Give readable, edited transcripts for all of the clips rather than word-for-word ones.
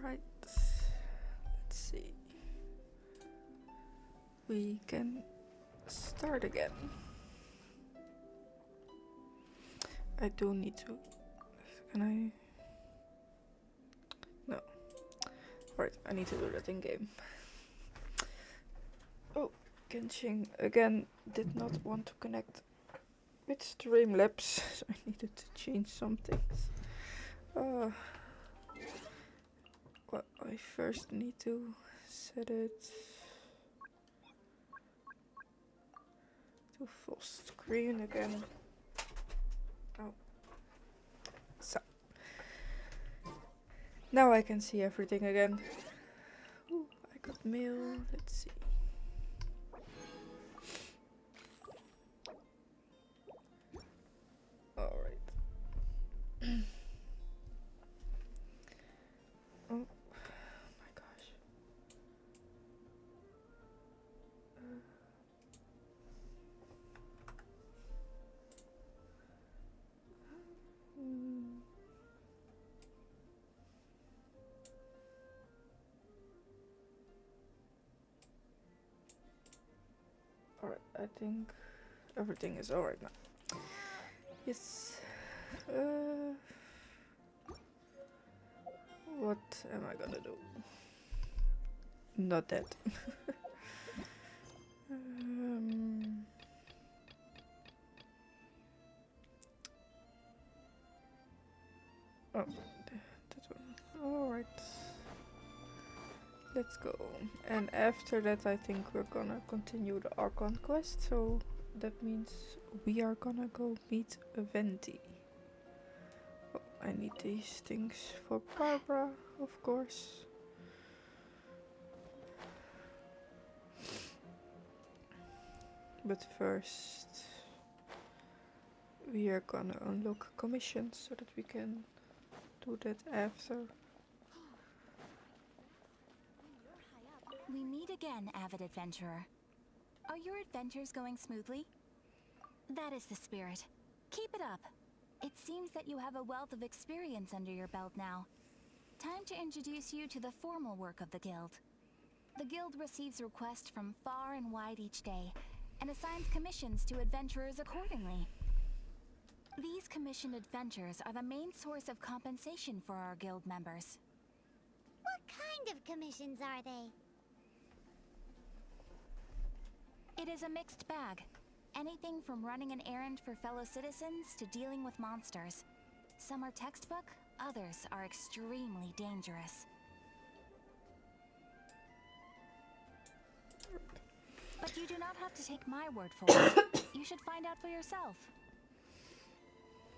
Alright, let's see. We can start again. I do need to. Can I? No. Right, I need to do that in game. Oh, Genshin again did not want to connect with Streamlabs, so I needed to change some things. Well, I first need to set it to full screen again. Oh. So. Now I can see everything again. Ooh, I got mail. Let's see. Alright. Oh my gosh. Alright, I think everything is alright now. Yes. What am I gonna do? Not that. Oh, that one. Alright. Let's go. And after that I think we're gonna continue the Archon quest, so that means we are gonna go meet Venti. Oh, I need these things for Barbara, of course. But first we are gonna unlock commissions so that we can do that after. We meet again, avid adventurer. Are your adventures going smoothly? That is the spirit. Keep it up. It seems that you have a wealth of experience under your belt now. Time to introduce you to the formal work of the guild. The guild receives requests from far and wide each day, and assigns commissions to adventurers accordingly. These commissioned adventures are the main source of compensation for our guild members. What kind of commissions are they? It is a mixed bag. Anything from running an errand for fellow citizens to dealing with monsters. Some are textbook, others are extremely dangerous. But you do not have to take my word for it. You should find out for yourself.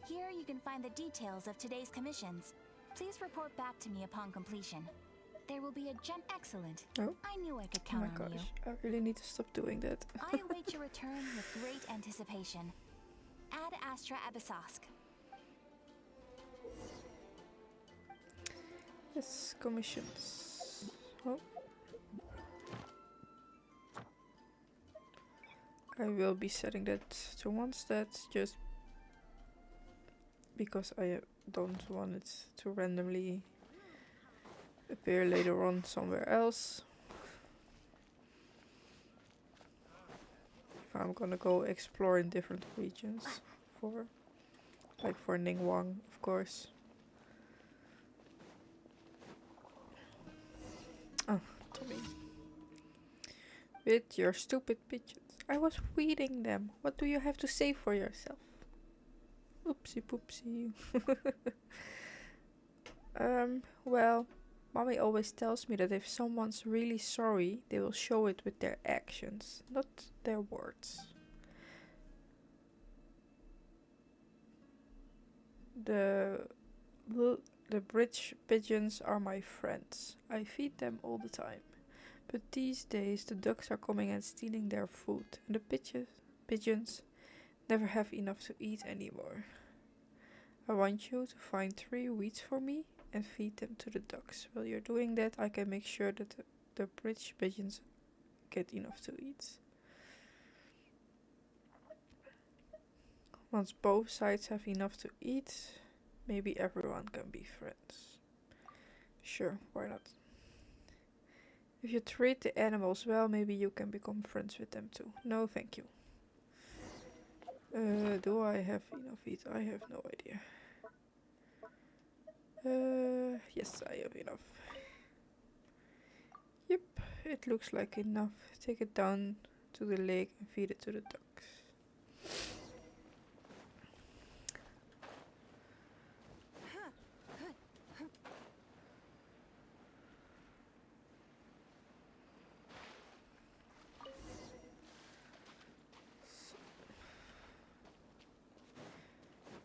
Here you can find the details of today's commissions. Please report back to me upon completion. There will be a excellent. Oh. I knew I could Oh count my on gosh, you. I really need to stop doing that. I await your return with great anticipation. Ad Astra Abyssosk. Yes, commissions. Oh. I will be setting that to Mondstadt just because I don't want it to randomly appear later on somewhere else. If I'm gonna go explore in different regions for, like for Ningguang, of course. Oh, Tommy. With your stupid pigeons. I was feeding them. What do you have to say for yourself? Oopsie poopsie. Well, Mommy always tells me that if someone's really sorry, they will show it with their actions, not their words. The bridge pigeons are my friends. I feed them all the time. But these days the ducks are coming and stealing their food, and the pigeons never have enough to eat anymore. I want you to find 3 wheats for me and feed them to the ducks. While you're doing that, I can make sure that the bridge pigeons get enough to eat. Once both sides have enough to eat, maybe everyone can be friends. Sure, why not? If you treat the animals well, maybe you can become friends with them too. No, thank you. Do I have enough eat? I have no idea. Yes, I have enough. Yep, it looks like enough. Take it down to the lake and feed it to the ducks.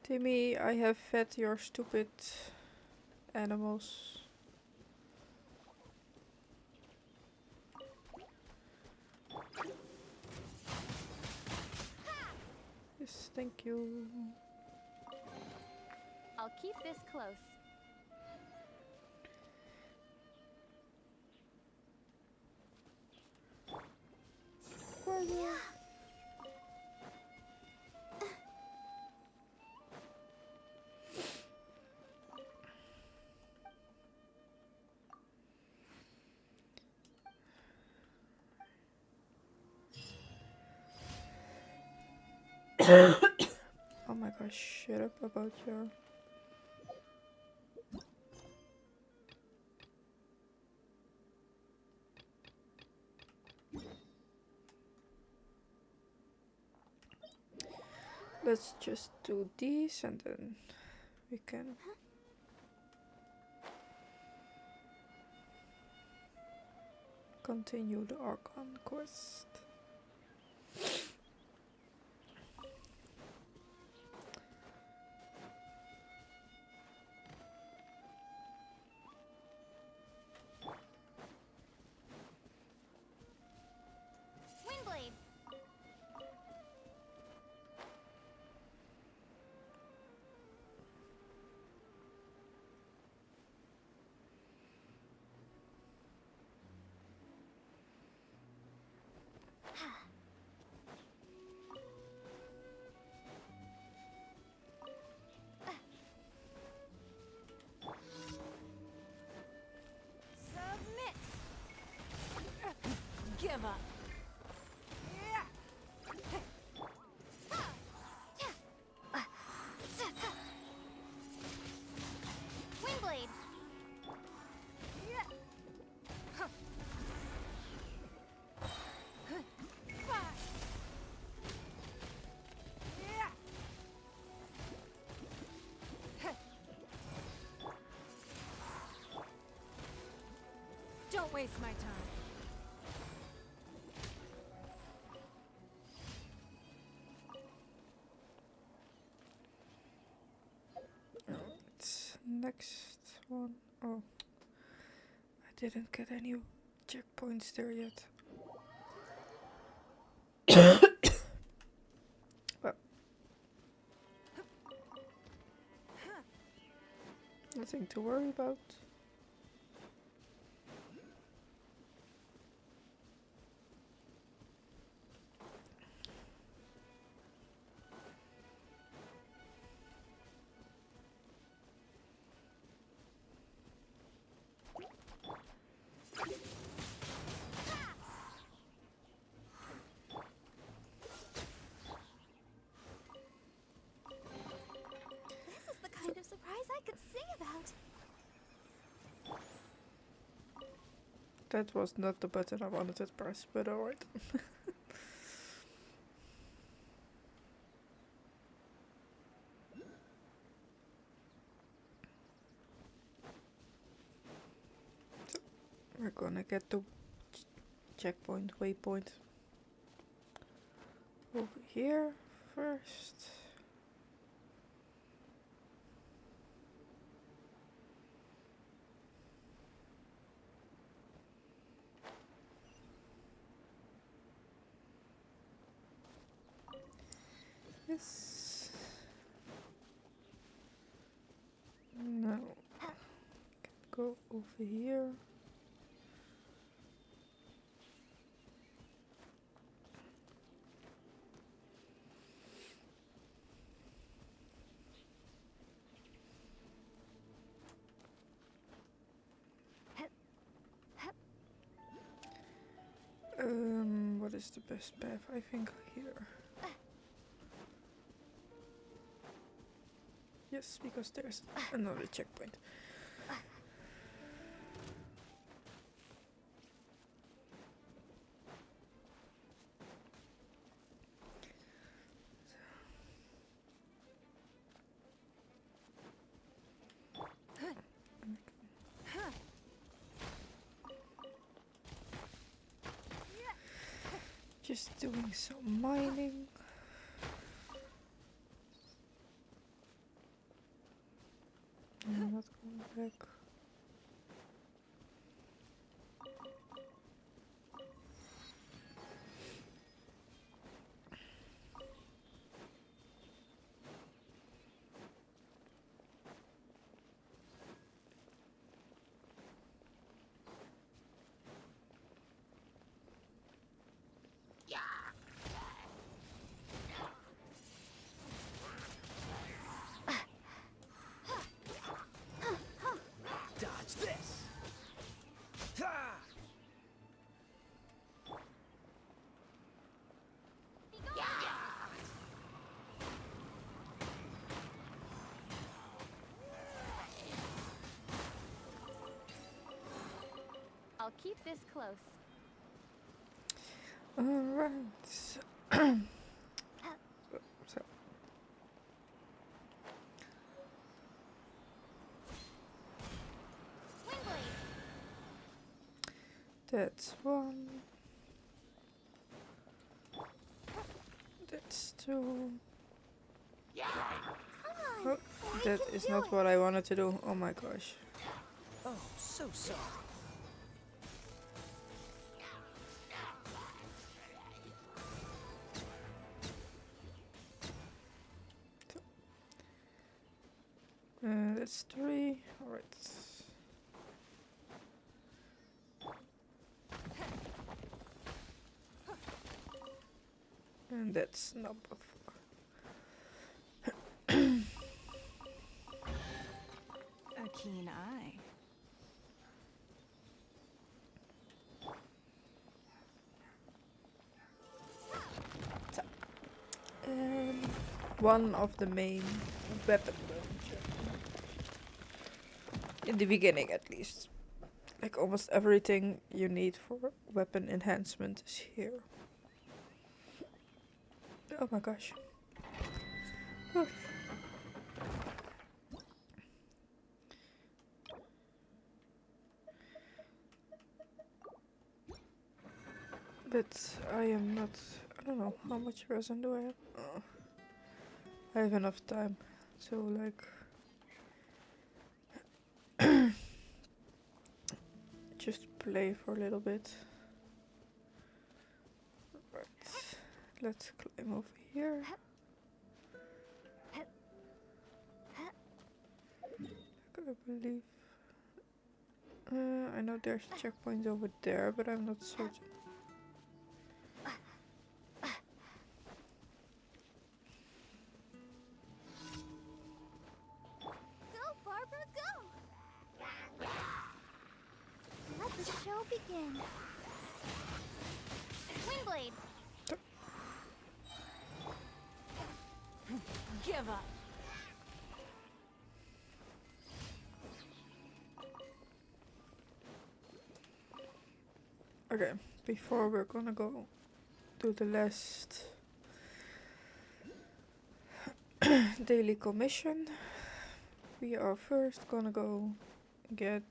Timmy, I have fed your stupid animals. Yes, thank you. I'll keep this close. Oh my gosh, shut up about your... Let's just do these and then we can... continue the Archon quest. Windblade. Submit. Give up. Windblade. Don't waste my time. It's next one. Oh, I didn't get any checkpoints there yet. Well, nothing to worry about. This is the kind of surprise I could sing about. That was not the button I wanted to press, but alright. So, we're gonna get the checkpoint, waypoint over here first. Yes. Now, go over here. is the best path? I think here. Yes, because there's another checkpoint. Just doing some mining. I'm not going back. Dodge this! Ha! I'll keep this close. Alright. So. That's one. That's two. Oh, that is not what I wanted to do. Oh my gosh. Oh, so sorry. That's three. Alright. And that's number four. A keen eye. And one of the main weapon in the beginning, at least. Like almost everything you need for weapon enhancement is here. Oh my gosh. But I am not. I don't know how much resin do I have. Oh, I have enough time, so like just play for a little bit. Right, let's climb over here. I believe. I know there's checkpoints over there, but I'm not certain. Go, Barbara, go! Let the show begin. Windblade! Give up. Okay, before we're gonna go do the last daily commission, we are first gonna go get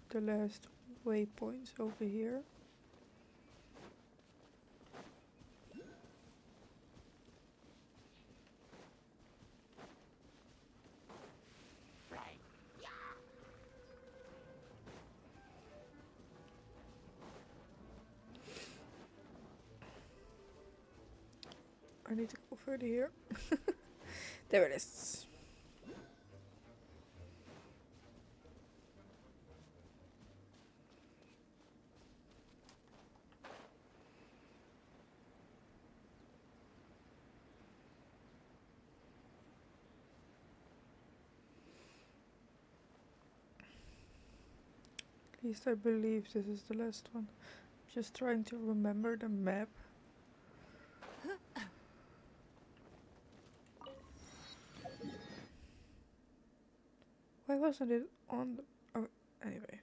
the last waypoints over here. I need to go further here. There it is. At least I believe this is the last one. Just trying to remember the map. Why wasn't it on the... Oh, anyway.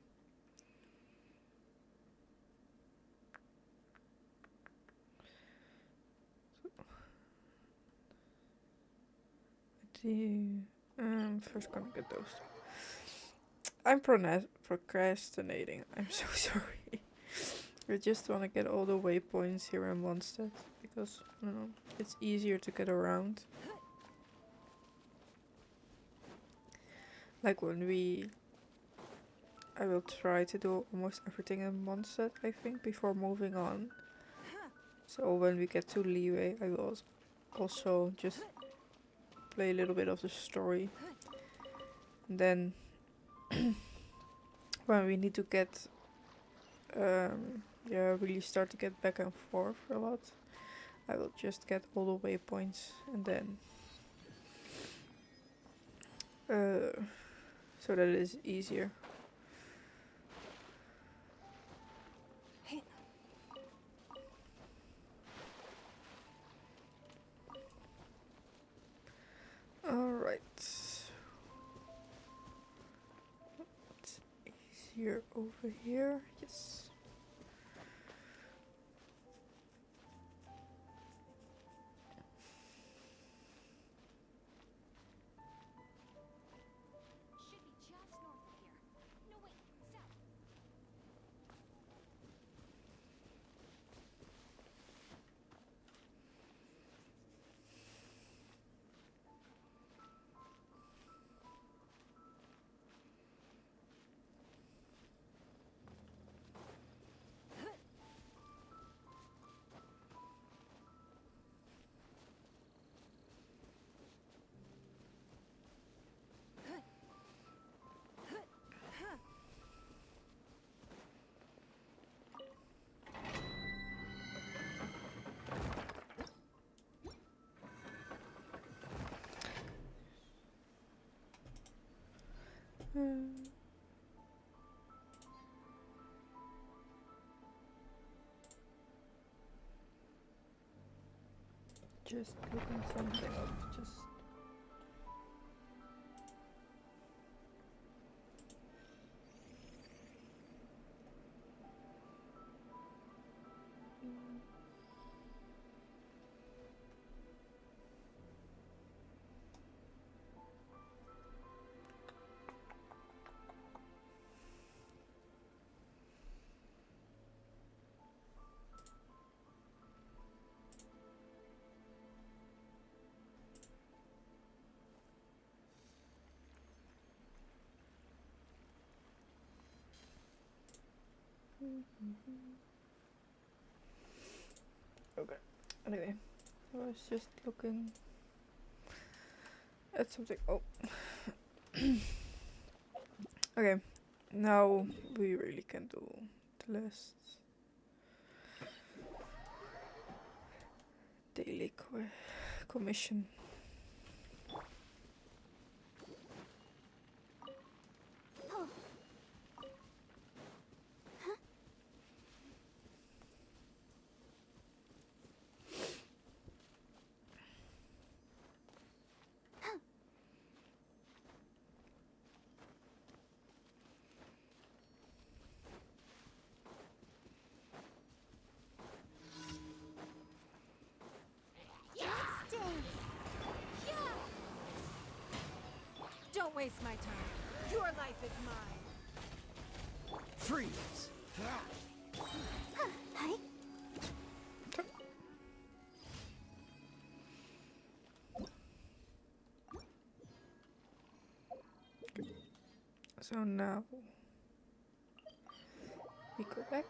First gonna get those two. I'm procrastinating. I'm so sorry. I just want to get all the waypoints here in Mondstadt because I don't know, it's easier to get around. Like I will try to do almost everything in Mondstadt, I think, before moving on. So when we get to Leeway, I will also just play a little bit of the story. And then when we need to get really start to get back and forth a lot, I will just get all the waypoints and then so that it is easier. Alright. It's easier over here. Yes. Should be just north of here. No, wait, south. Just looking something up. Just. Okay. Anyway, I was just looking at something. Oh. Okay. Now we really can do the last daily commission. Don't waste my time. Your life is mine. Freeze! Hi. So now we go back.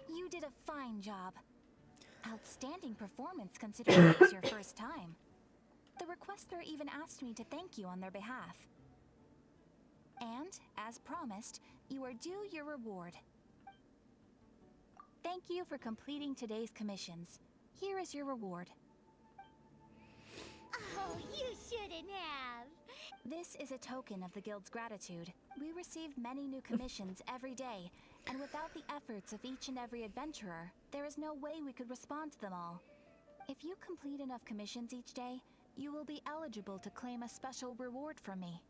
You did a fine job. Outstanding performance considering it was your first time. The requester even asked me to thank you on their behalf. And, as promised, you are due your reward. Thank you for completing today's commissions. Here is your reward. Oh, you shouldn't have. This is a token of the Guild's gratitude. We receive many new commissions every day, and without the efforts of each and every adventurer, there is no way we could respond to them all. If you complete enough commissions each day, you will be eligible to claim a special reward from me.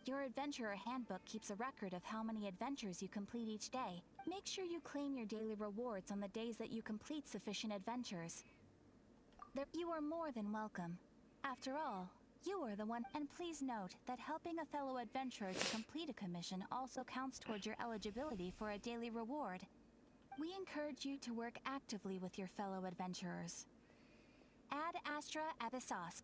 Your adventurer handbook keeps a record of how many adventures you complete each day. Make sure you claim your daily rewards on the days that you complete sufficient adventures. You are more than welcome. After all, you are the one, and please note that helping a fellow adventurer to complete a commission also counts towards your eligibility for a daily reward. We encourage you to work actively with your fellow adventurers. Ad Astra Abyssosk.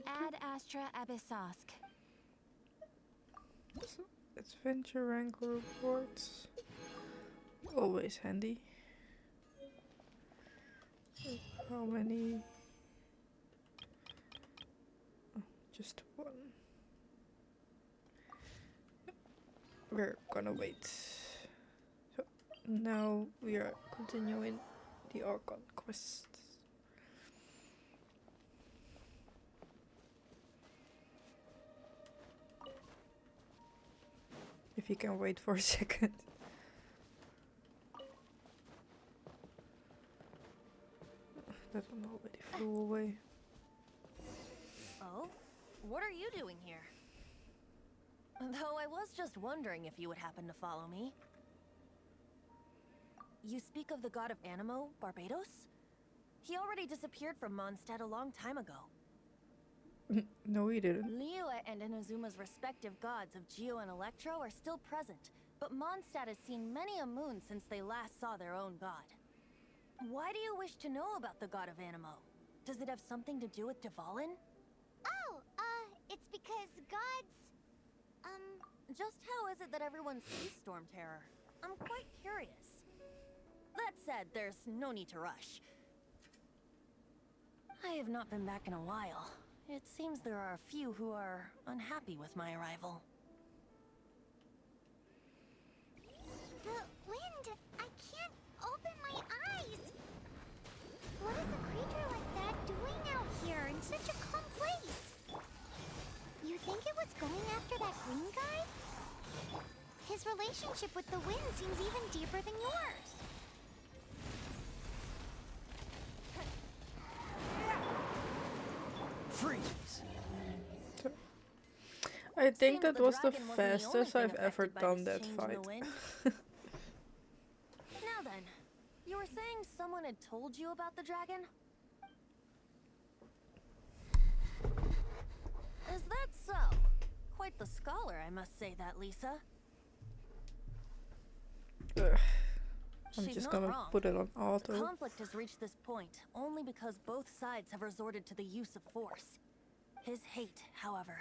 Ad Astra Abyssosk. Adventure rank rewards. Always handy. How many? Oh, just one. We're gonna wait. So now we are continuing the Archon quest. If you can wait for a second. That one already flew away. Oh? What are you doing here? Though I was just wondering if you would happen to follow me. You speak of the god of Animo, Barbados? He already disappeared from Mondstadt a long time ago. No, he didn't. Liyue and Inazuma's respective gods of Geo and Electro are still present, but Mondstadt has seen many a moon since they last saw their own god. Why do you wish to know about the god of Animo? Does it have something to do with Dvalin? Oh, it's because gods, Just how is it that everyone sees Storm Terror? I'm quite curious. That said, there's no need to rush. I have not been back in a while. It seems there are a few who are unhappy with my arrival. the wind, I can't open my eyes. What is a creature like that doing out here in such a calm place? You think it was going after that green guy? His relationship with the wind seems even deeper than yours. Freeze! I think Seems that the was the dragon wasn't the only fastest thing I've ever affected by done this that change in the fight. wind. Now then, you were saying someone had told you about the dragon? Is that so? Quite the scholar, I must say that, Lisa. Ugh. I'm She's just not gonna wrong. put it on The auto. conflict has reached this point only because both sides have resorted to the use of force. His hate, however,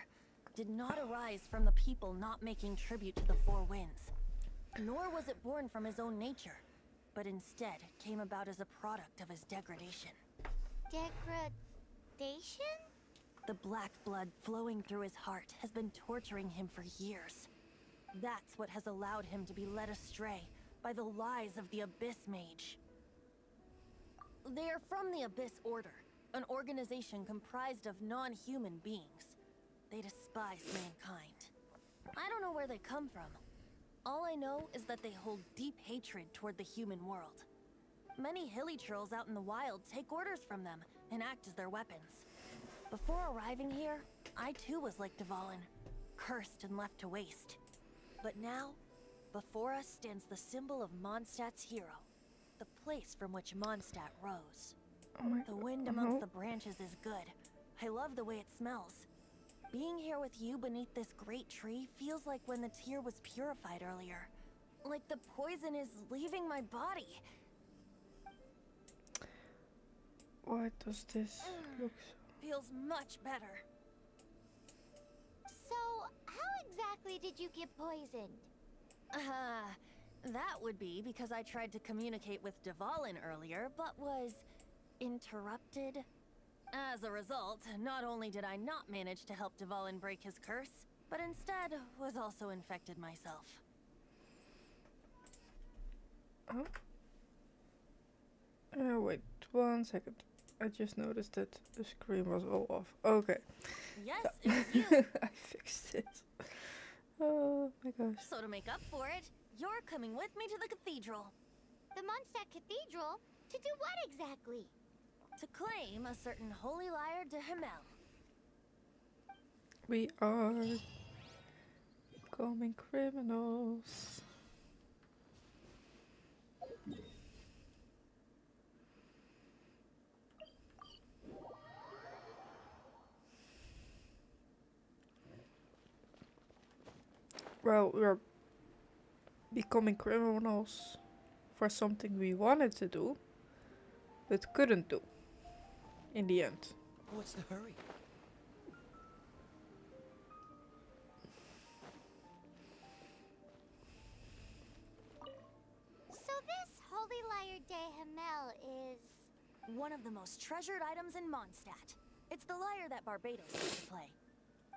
did not arise from the people not making tribute to the Four Winds. Nor was it born from his own nature, but instead came about as a product of his degradation. Degradation? The black blood flowing through his heart has been torturing him for years. That's what has allowed him to be led astray by the lies of the Abyss Mage. They are from the Abyss Order, an organization comprised of non-human beings. They despise mankind. I don't know where they come from. All I know is that they hold deep hatred toward the human world. Many hilly trolls out in the wild take orders from them and act as their weapons. Before arriving here, I too was like Dvalin, cursed and left to waste. But now, before us stands the symbol of Mondstadt's hero, the place from which Mondstadt rose. Oh my The god. wind amongst the branches is good. I love the way it smells. Being here with you beneath this great tree feels like when the tear was purified earlier. Like the poison is leaving my body. Why does this look Feels much better. So, how exactly did you get poisoned? That would be because I tried to communicate with Dvalin earlier, but was interrupted. As a result, not only did I not manage to help Dvalin break his curse, but instead was also infected myself. Oh. Wait 1 second. I just noticed that the screen was all off. Okay. Yes, So it was you. I fixed it. Oh my gosh. So to make up for it, you're coming with me to the cathedral. The Mondstadt Cathedral? To do what exactly? To claim a certain holy liar de Himmel. We are becoming criminals. Well, we're becoming criminals for something we wanted to do, but couldn't do in the end. What's the hurry? So this Holy Liar de Himmel is... One of the most treasured items in Mondstadt. It's the lyre that Barbados used to play.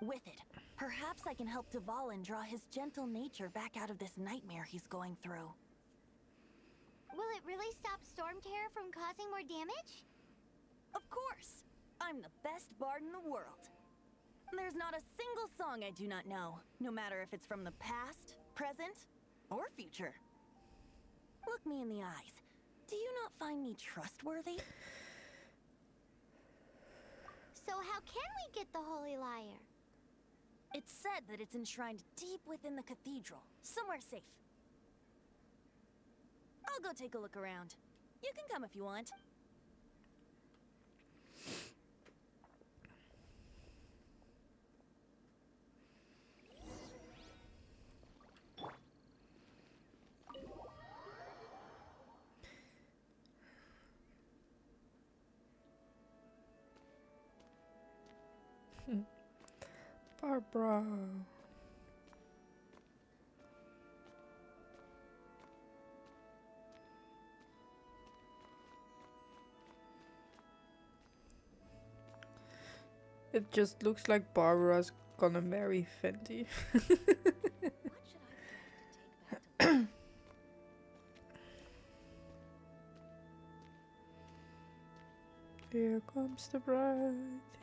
With it, perhaps I can help Dvalin draw his gentle nature back out of this nightmare he's going through. Will it really stop Storm Terror from causing more damage? Of course! I'm the best bard in the world. There's not a single song I do not know, no matter if it's from the past, present, or future. Look me in the eyes. Do you not find me trustworthy? So how can we get the Holy Liar? It's said that it's enshrined deep within the cathedral, somewhere safe. I'll go take a look around. You can come if you want. Barbara. It just looks like Barbara's gonna marry Fenty. What should I do to take back to Here comes the bride,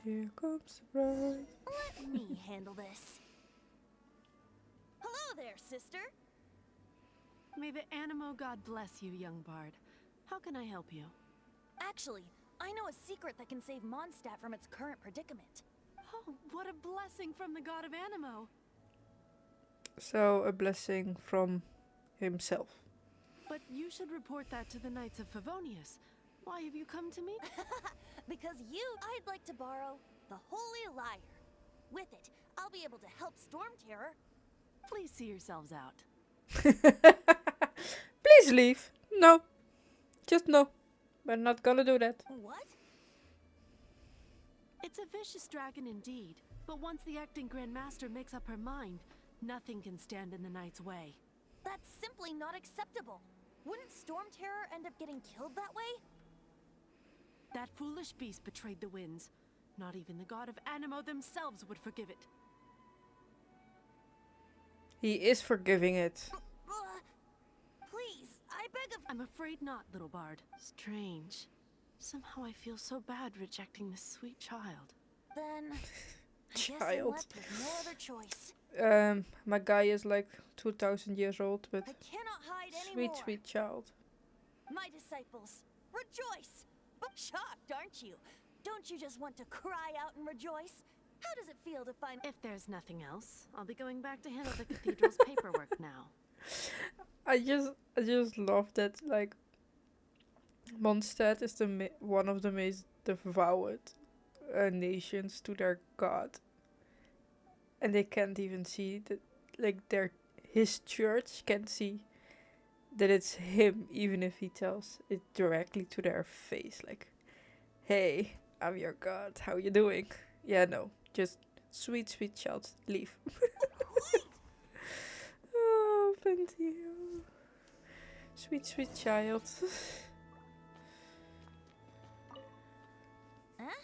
here comes the bride. Let me handle this. Hello there, sister. May the Animo God bless you, young bard. How can I help you? Actually, I know a secret that can save Mondstadt from its current predicament. Oh, what a blessing from the god of Animo. So, a blessing from himself. But you should report that to the Knights of Favonius. Why have you come to me? Because I'd like to borrow the Holy Liar. With it, I'll be able to help Storm Terror. Please see yourselves out. Please leave. No. Just no. We're not gonna do that. What? It's a vicious dragon indeed, but once the acting Grand Master makes up her mind, nothing can stand in the Knight's way. That's simply not acceptable. Wouldn't Storm Terror end up getting killed that way? That foolish beast betrayed the winds. Not even the god of Animo themselves would forgive it. He is forgiving it. Please, I beg of... I'm afraid not, little bard. Strange. Somehow I feel so bad rejecting this sweet child. Then... I guess I'm Child. left with no other choice. My guy is like 2000 years old, but I cannot hide sweet, anymore. sweet child. My disciples, rejoice! Shocked, aren't you? Don't you just want to cry out and rejoice? How does it feel to find... If there's nothing else, I'll be going back to handle the cathedral's paperwork now. I just love that, like, Mondstadt is one of the most devout nations to their god, and they can't even see that, like, his church can't see that it's him, even if he tells it directly to their face, like, "Hey, I'm your god. How you doing?" Yeah, no, just sweet, sweet child, leave. Oh, thank you. Sweet, sweet child. Huh?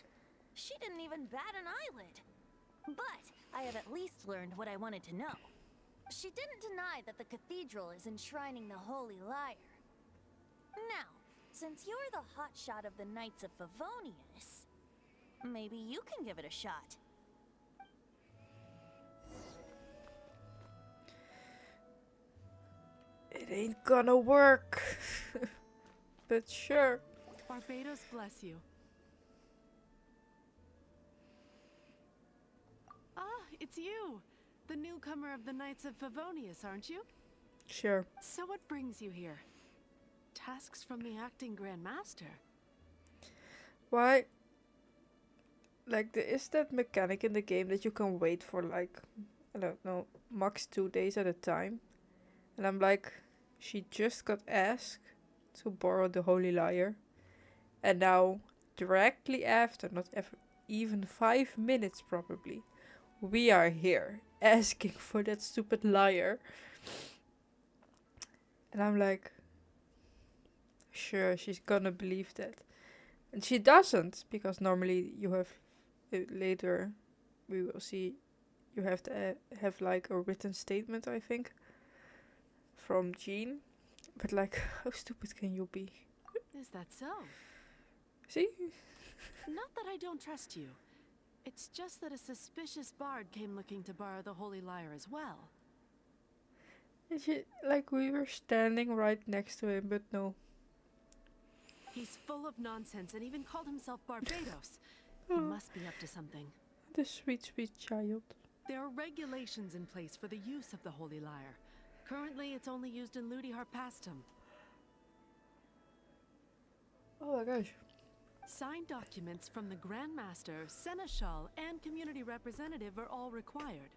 She didn't even bat an eyelid. But I have at least learned what I wanted to know. She didn't deny that the cathedral is enshrining the Holy Liar. Now, since you're the hotshot of the Knights of Favonius, maybe you can give it a shot. It ain't gonna work. But sure. Barbados bless you. Ah, it's you! The newcomer of the Knights of Favonius, aren't you? Sure. So what brings you here? Tasks from the acting Grand Master? Why? Like, there is that mechanic in the game that you can wait for, like, I don't know, max 2 days at a time. And I'm like, she just got asked to borrow the Holy Lyre. And now, directly after, not even 5 minutes probably, we are here asking for that stupid lyre. And I'm like, sure, she's gonna believe that. And she doesn't, because normally you have, later we will see, you have to have like a written statement, I think, from Jean. But like, how stupid can you be? Is that so? See? Not that I don't trust you. It's just that a suspicious bard came looking to borrow the Holy Lyre as well. And she, like, we were standing right next to him, but no. He's full of nonsense and even called himself Barbados. He must be up to something. The sweet, sweet child. There are regulations in place for the use of the Holy Lyre. Currently, it's only used in Ludi Harpastum. Oh my gosh. Signed documents from the Grand Master, Seneschal, and community representative are all required.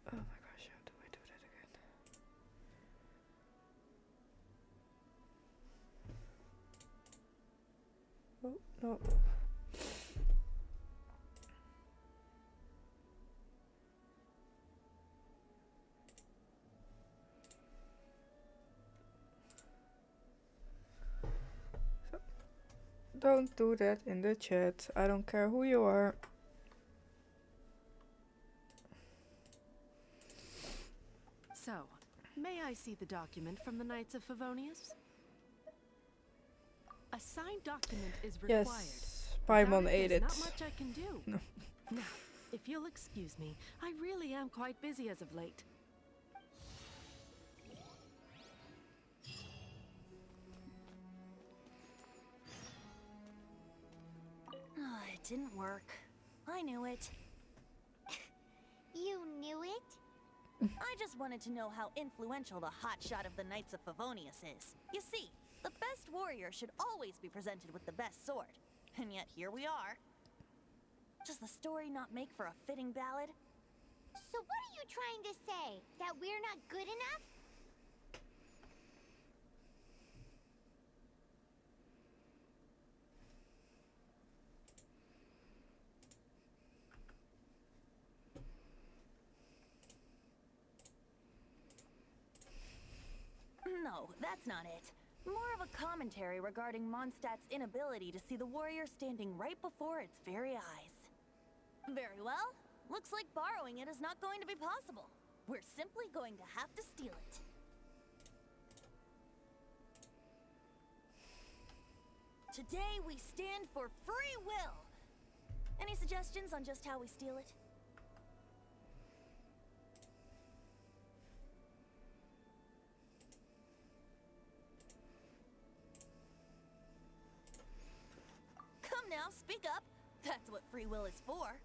Oh my gosh, how do I do that again? Oh, no. Don't do that in the chat. I don't care who you are. So, may I see the document from the Knights of Favonius? A signed document is required. Yes, Paimon Without ate it. There's not much I can do. No. Now, if you'll excuse me, I really am quite busy as of late. Oh, it didn't work. I knew it. You knew it? I just wanted to know how influential the hotshot of the Knights of Favonius is. You see, the best warrior should always be presented with the best sword. And yet here we are. Does the story not make for a fitting ballad? So what are you trying to say? That we're not good enough? No, that's not it. More of a commentary regarding Mondstadt's inability to see the warrior standing right before its very eyes. Very well. Looks like borrowing it is not going to be possible. We're simply going to have to steal it. Today we stand for free will. Any suggestions on just how we steal it? Come now, speak up. That's what free will is for.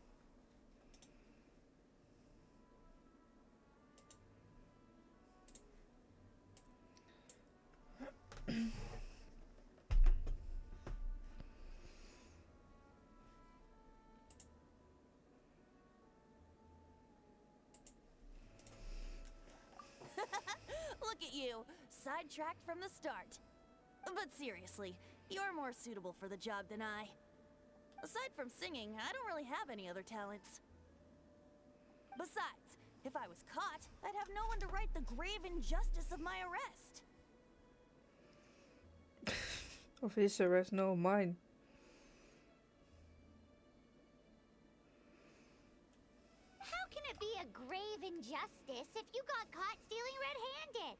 Look at you, sidetracked from the start. But seriously, you're more suitable for the job than I. Aside from singing, I don't really have any other talents. Besides, if I was caught, I'd have no one to right the grave injustice of my arrest. Of his arrest, no, mine. justice if you got caught stealing red-handed.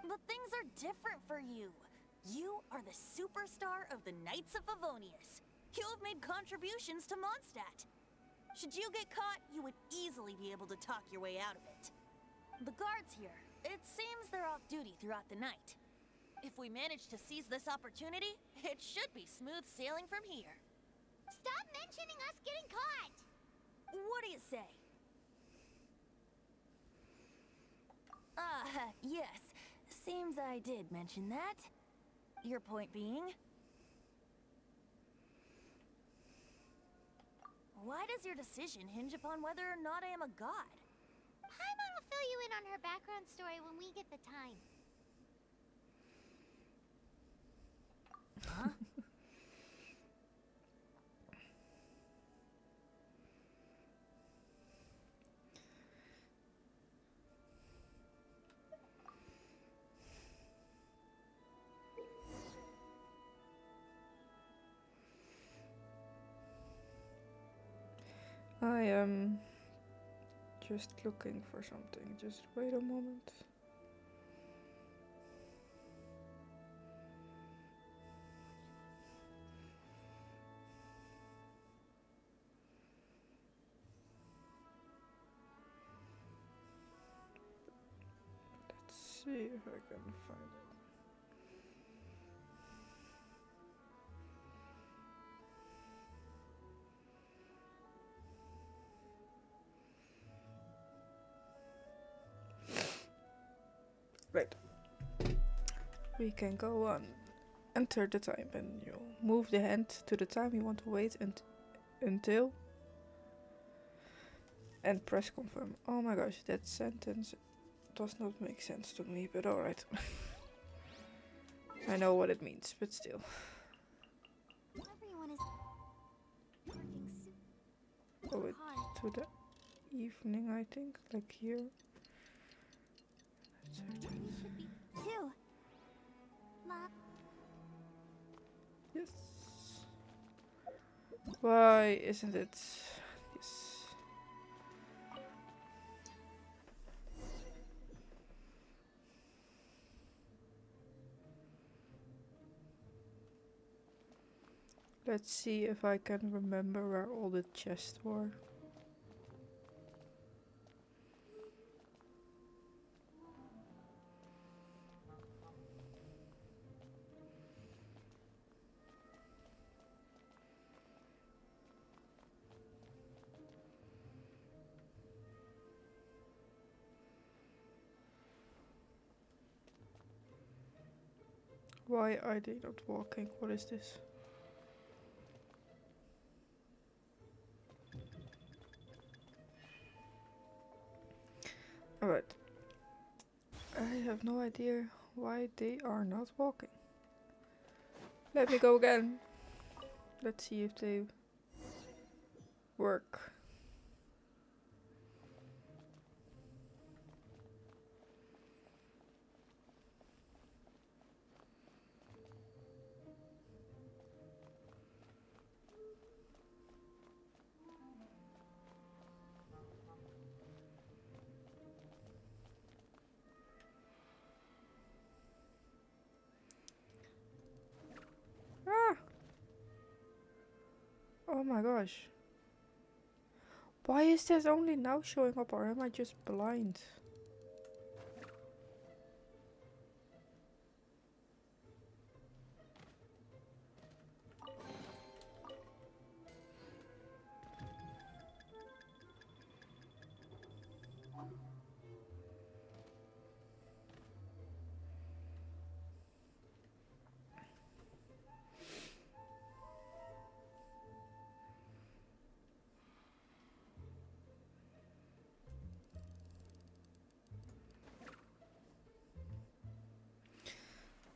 But things are different for you. You are the superstar of the Knights of Favonius. You have made contributions to Mondstadt. Should you get caught, you would easily be able to talk your way out of it. The guards here, it seems they're off duty throughout the night. If we manage to seize this opportunity, it should be smooth sailing from here. Stop mentioning us getting caught! What do you say? Yes. Seems I did mention that. Your point being? Why does your decision hinge upon whether or not I am a god? Paimon will fill you in on her background story when we get the time. Huh? I am just looking for something. Just wait a moment. Let's see if I can find it. Right. We can go on. Enter the time and you move the hand to the time you want to wait until and press confirm. Oh my gosh, that sentence does not make sense to me, but alright. I know what it means, but still. Everyone is working Go it to the evening, I think, like here. We should be too. Mom, Yes. Why isn't it? Yes. Let's see if I can remember where all the chests were. Why are they not walking? What is this? Alright. I have no idea why they are not walking. Let me go again. Let's see if they work. Ah! Oh my gosh. Why is that only now showing up, or am I just blind?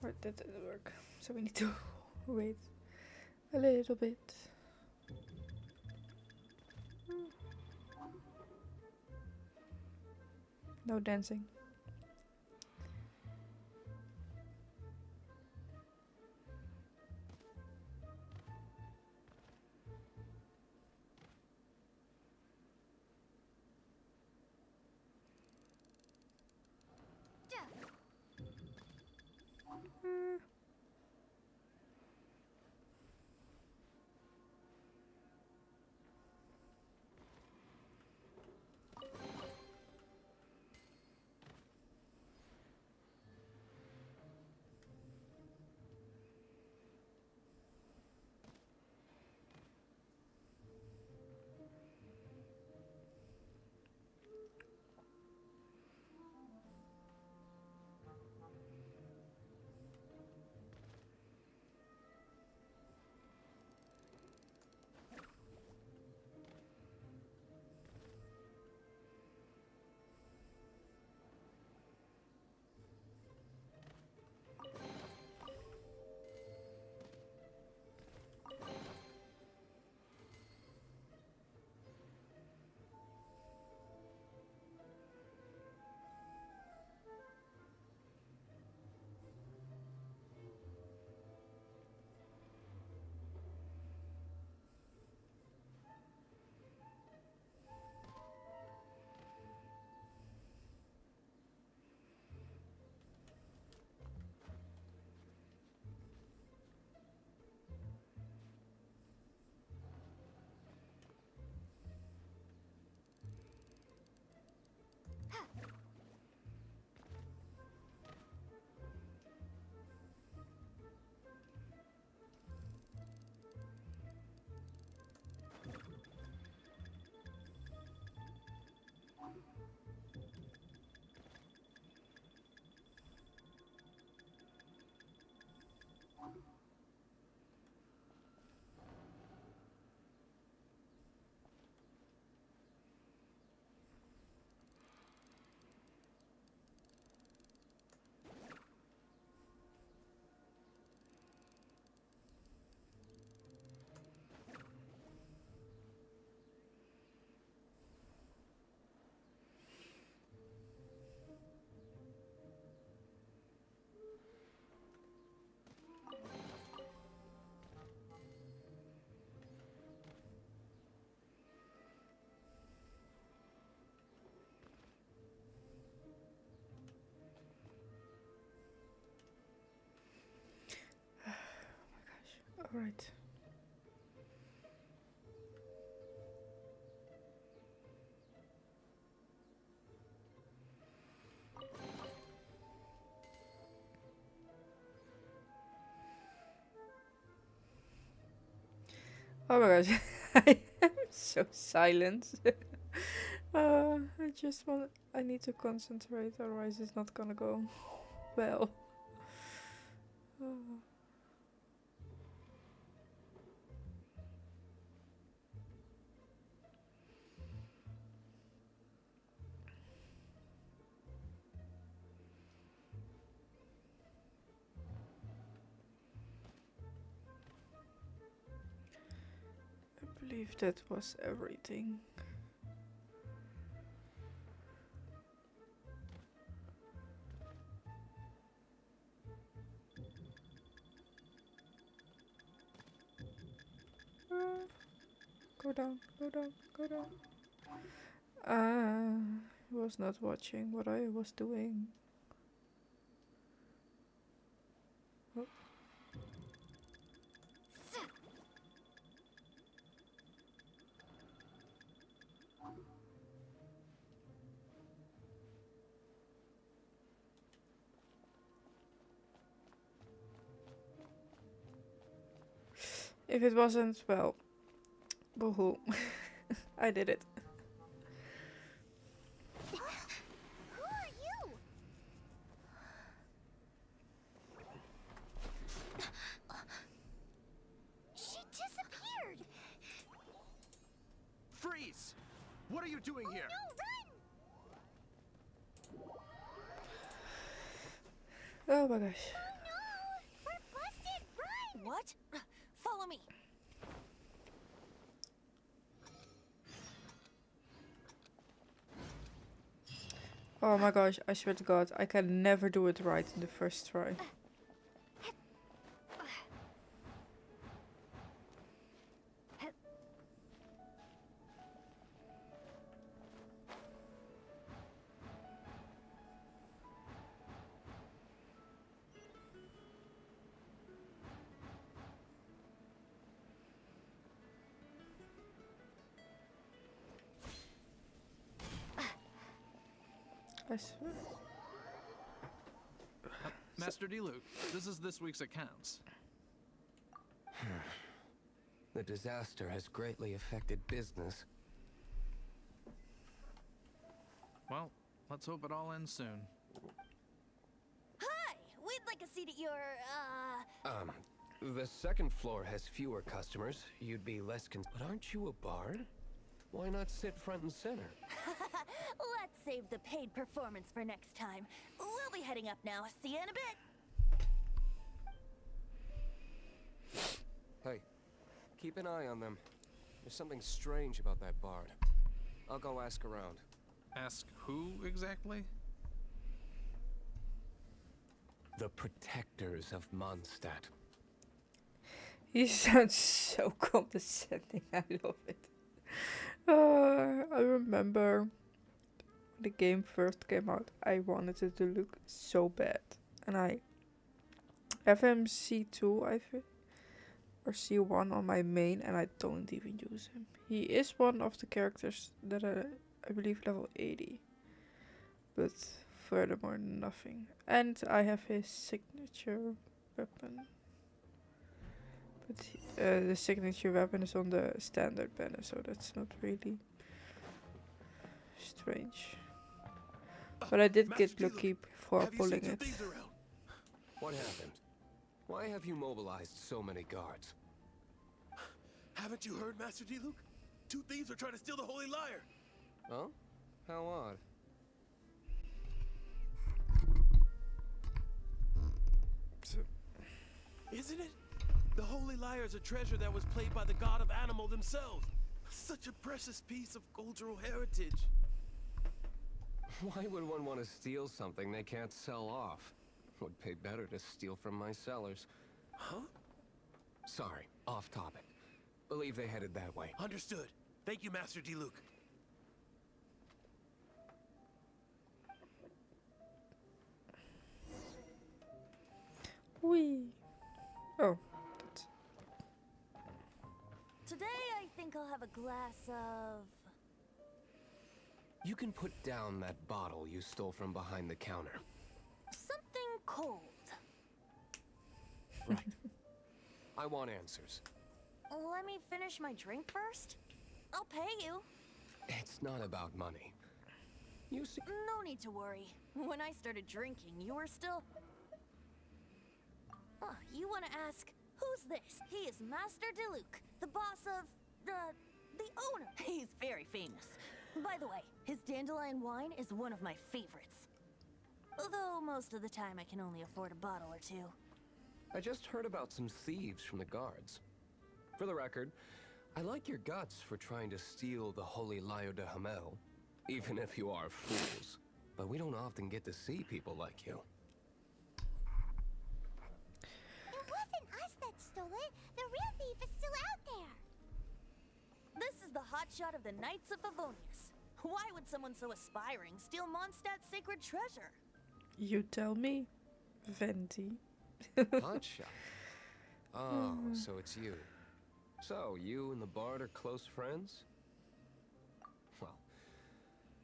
Right, that didn't work. So we need to wait a little bit. No dancing. Alright. Oh my gosh, I am so silent. I just want. I need to concentrate, otherwise it's not gonna go well. Oh. I believe that was everything. Go down, go down, go down. I was not watching what I was doing. Oh. If it wasn't, well, boohoo. I did it. Who are you? She disappeared. Freeze! What are you doing here? No, run! Oh my gosh. Oh no! We're busted! Run! What? Follow me. Oh my gosh, I swear to God, I can never do it right in the first try. I s- Master D-Luke, this is this week's accounts. The disaster has greatly affected business. Well, let's hope it all ends soon. Hi! We'd like a seat at your, The second floor has fewer customers. You'd be less But aren't you a bard? Why not sit front and center? Let's save the paid performance for next time. We'll be heading up now. See you in a bit. Hey, keep an eye on them. There's something strange about that bard. I'll go ask around. Ask who exactly? The protectors of Mondstadt. He sounds so condescending. I love it. I remember when the game first came out, I wanted it to look so bad. And I have him C2, I think, or C1 on my main, and I don't even use him. He is one of the characters that are, I believe, level 80. But furthermore, nothing. And I have his signature weapon. But the signature weapon is on the standard banner, so that's not really strange. But I did get lucky before pulling it. What happened? Why have you mobilized so many guards? Haven't you heard, Master D-Luke? 2 thieves are trying to steal the Holy Lyre. Oh? How odd. Isn't it? The Holy Lyre is a treasure that was played by the god of animal themselves. Such a precious piece of cultural heritage. Why would one want to steal something they can't sell off? Would pay better to steal from my sellers. Huh? Sorry, off topic. Believe they headed that way. Understood. Thank you, Master D-Luke. Wee. Oh, that's Today, I think I'll have a glass of... You can put down that bottle you stole from behind the counter. something cold. Right. I want answers. Let me finish my drink first. I'll pay you. It's not about money. You see... No need to worry. When I started drinking, you were still... Oh, you want to ask, who's this? He is Master D-Luke, the boss of... the owner. He's very famous. By the way, his dandelion wine is one of my favorites. Although most of the time I can only afford a bottle or two. I just heard about some thieves from the guards. For the record, I like your guts for trying to steal the Holy Lyre de Hamel, even if you are fools. But we don't often get to see people like you. It wasn't us that stole it. The real thief is still out there. This is the hotshot of the Knights of Favonius. Why would someone so aspiring steal Mondstadt's sacred treasure? you tell me, Venti. Hotshot. Oh, so it's you. So, you and the bard are close friends? Well,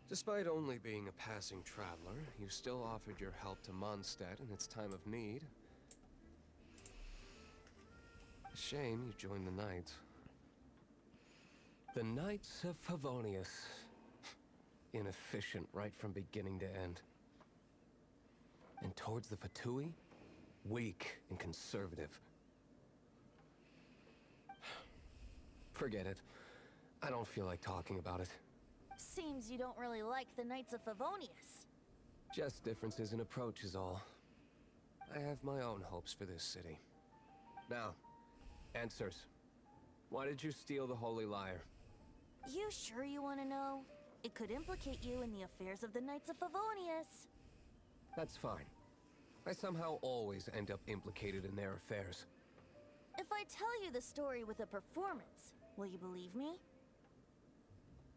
despite only being a passing traveler, you still offered your help to Mondstadt in its time of need. Shame you joined the Knights. The Knights of Favonius. Inefficient right from beginning to end. And towards the Fatui, weak and conservative. Forget it. I don't feel like talking about it. Seems you don't really like the Knights of Favonius. Just differences in approach is all. I have my own hopes for this city. Now, answers. Why did you steal the Holy Lyre? You sure you want to know? It could implicate you in the affairs of the Knights of Favonius. That's fine. I somehow always end up implicated in their affairs. If I tell you the story with a performance, will you believe me?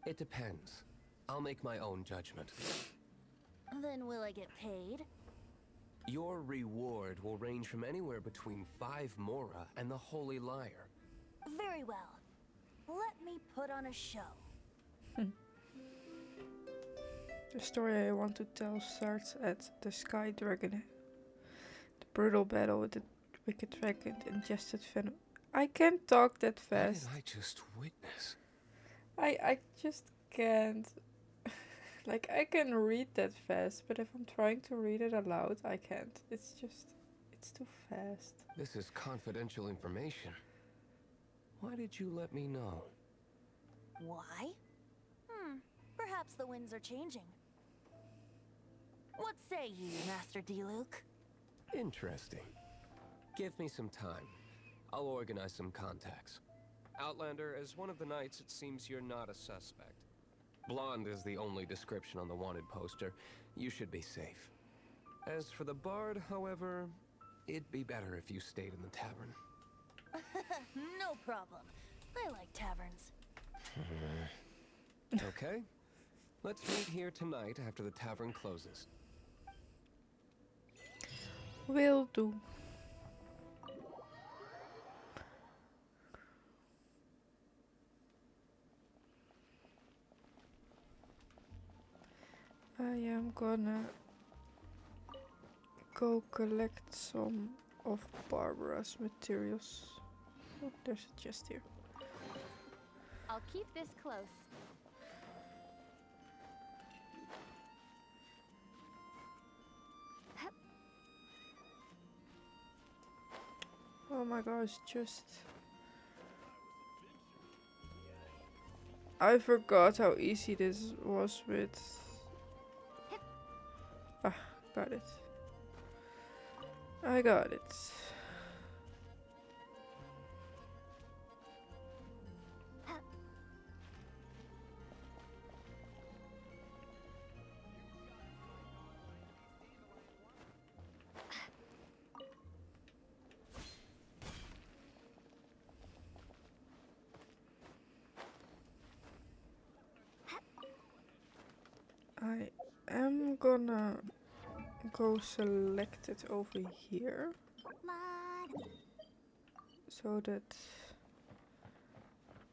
It depends. I'll make my own judgment. Then will I get paid? Your reward will range from anywhere between 5 Mora and the Holy Lyre. Very well. Let me put on a show. The story I want to tell starts at the Sky Dragon. The brutal battle with the wicked dragon ingested venom. I can't talk that fast. What did I just witness? I just can't. Like, I can read that fast, but if I'm trying to read it aloud, I can't. It's too fast. This is confidential information. Why did you let me know? Why? Perhaps the winds are changing. What say ye, Master D-Luke? Interesting. Give me some time. I'll organize some contacts. Outlander, as one of the knights, it seems you're not a suspect. Blonde is the only description on the wanted poster. You should be safe. As for the bard, however, it'd be better if you stayed in the tavern. No problem. I like taverns. Okay. Let's meet here tonight after the tavern closes. Will do. I am gonna go collect some of Barbara's materials. Oh, there's a chest here. I'll keep this close. Oh my gosh, just... I forgot how easy this was with... Ah, got it. I got it. I am gonna go select it over here so that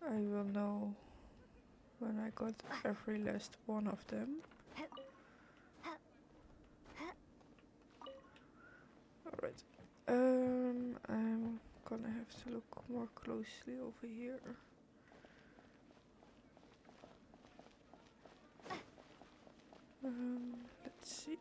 I will know when I got every last one of them. Alright. I'm gonna have to look more closely over here. Let's see.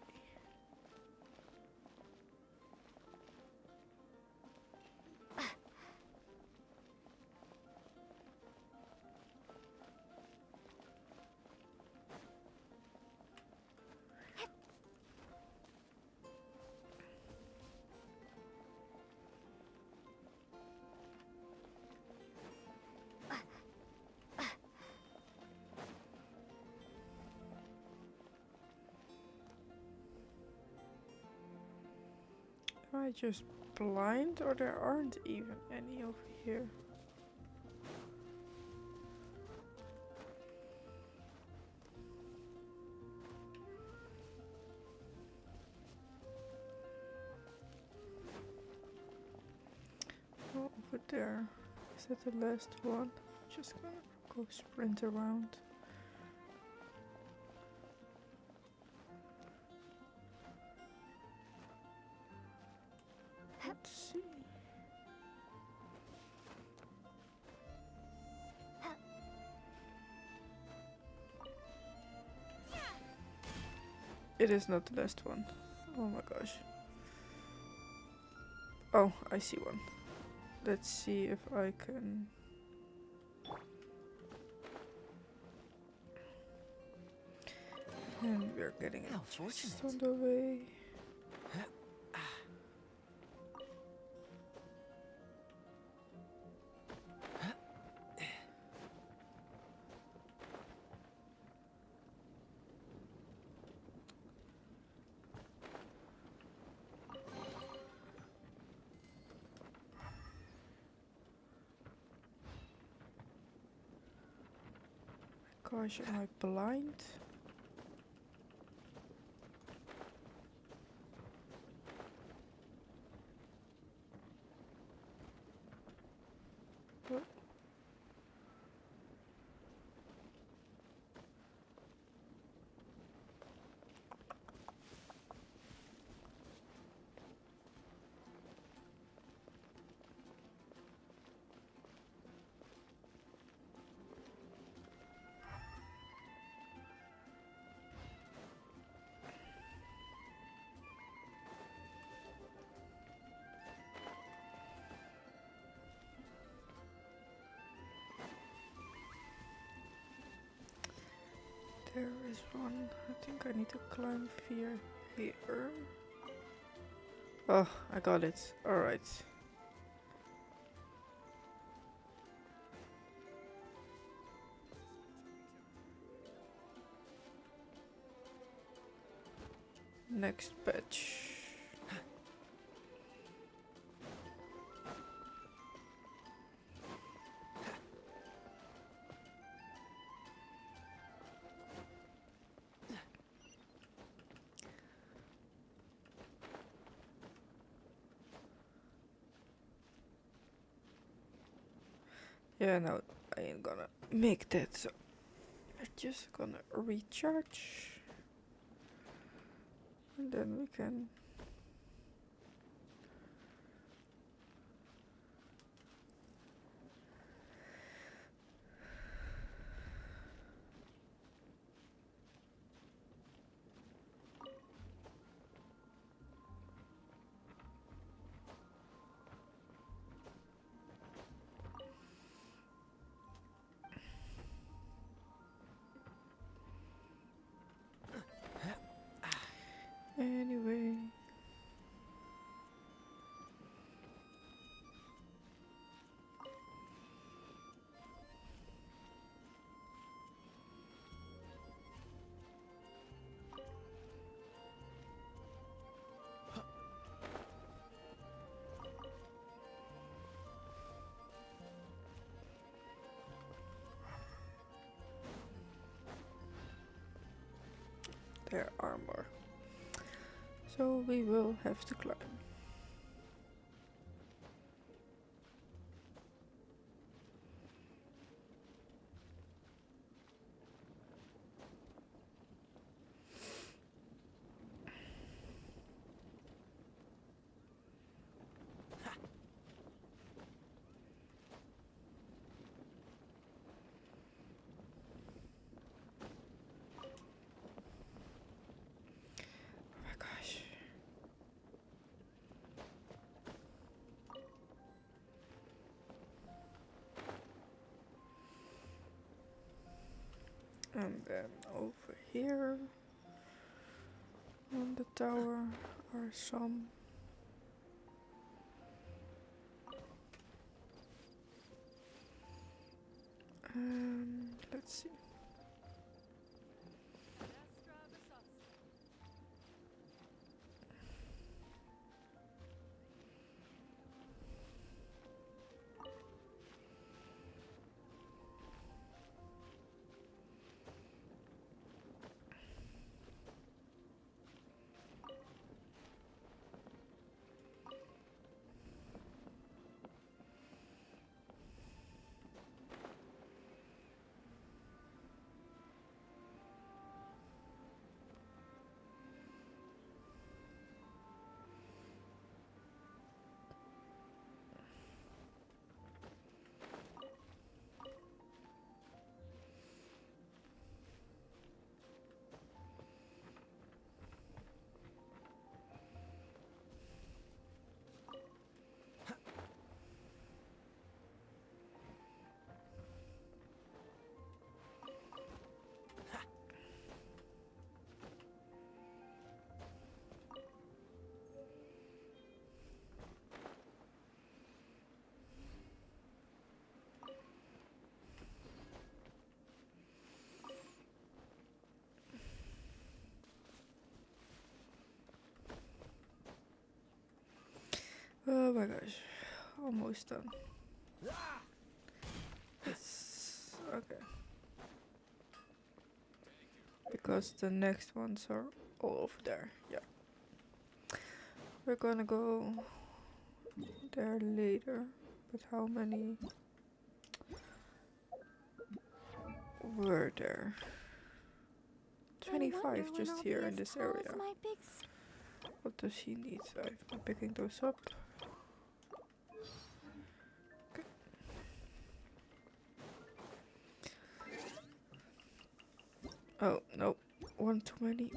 Am I just blind, or there aren't even any over here? Oh, over there. Is that the last one? Just gonna go sprint around. Let's see. It is not the last one. Oh my gosh. Oh, I see one. Let's see if I can... And we're getting it just on the way. Gosh, am I blind? What? There is one. I think I need to climb here. Oh, I got it. Alright. Next patch. Yeah, no, I ain't gonna make that, so I'm just gonna recharge. And then we can... Anyway. Their armor. So we will have to climb. Oh my gosh. And then over here on the tower are some let's see. Oh my gosh, almost done. Yes, okay. Because the next ones are all over there, yeah. We're gonna go there later, but how many were there? 25 just here in this area. What does he need? I've been picking those up. Okay. Oh, no. One too many.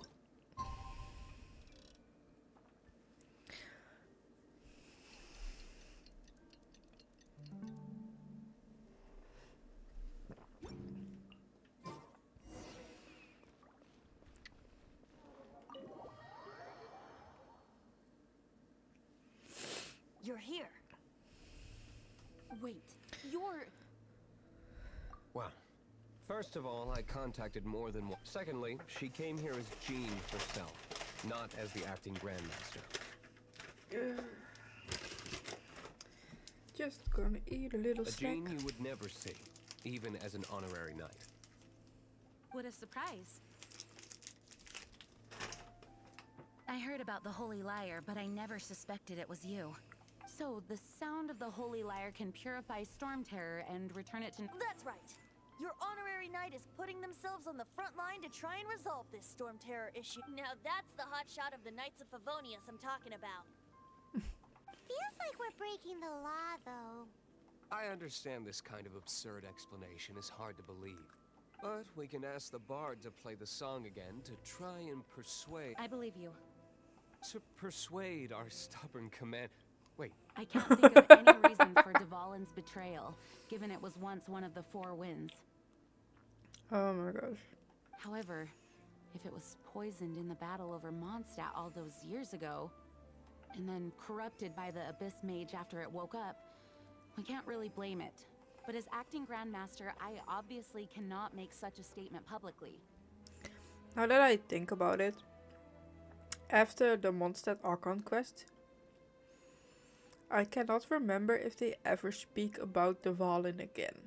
Wait, you're... Well, first of all, I contacted more than one. Secondly, she came here as Jean herself, not as the acting grandmaster. Just gonna eat a little A snack. Jean you would never see, even as an honorary knight. What a surprise. I heard about the Holy Lyre, but I never suspected it was you. So, the sound of the Holy Lyre can purify Storm Terror and return it to... That's right. Your honorary knight is putting themselves on the front line to try and resolve this Storm Terror issue. Now that's the hot shot of the Knights of Favonius I'm talking about. Feels like we're breaking the law, though. I understand this kind of absurd explanation is hard to believe. But we can ask the bard to play the song again to try and persuade... I believe you. To persuade our stubborn command... Wait, I can't think of any reason for Dvalin's betrayal, given it was once one of the Four Winds. Oh my gosh. However, if it was poisoned in the battle over Mondstadt all those years ago, and then corrupted by the Abyss Mage after it woke up, we can't really blame it. But as acting Grandmaster, I obviously cannot make such a statement publicly. Now that I think about it, after the Mondstadt Archon quest, I cannot remember if they ever speak about the Dvalin again.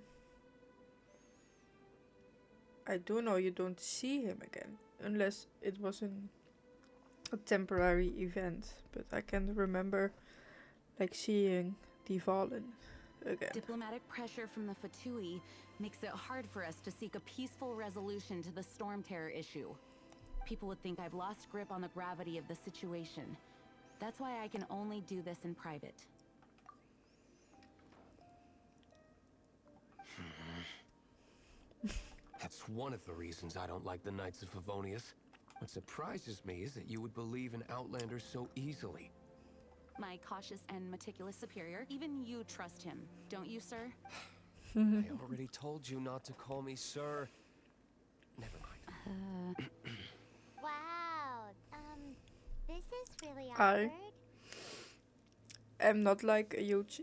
I do know you don't see him again, unless it was a temporary event, but I can't remember like seeing the Dvalin again. Diplomatic pressure from the Fatui makes it hard for us to seek a peaceful resolution to the Storm Terror issue. People would think I've lost grip on the gravity of the situation. That's why I can only do this in private. that's one of the reasons I don't like the Knights of Favonius. What surprises me is that you would believe in Outlanders so easily. My cautious and meticulous superior, even you trust him, don't you, sir? I already told you not to call me sir. Never mind. Wow. This is really I- awkward. I'm not like a huge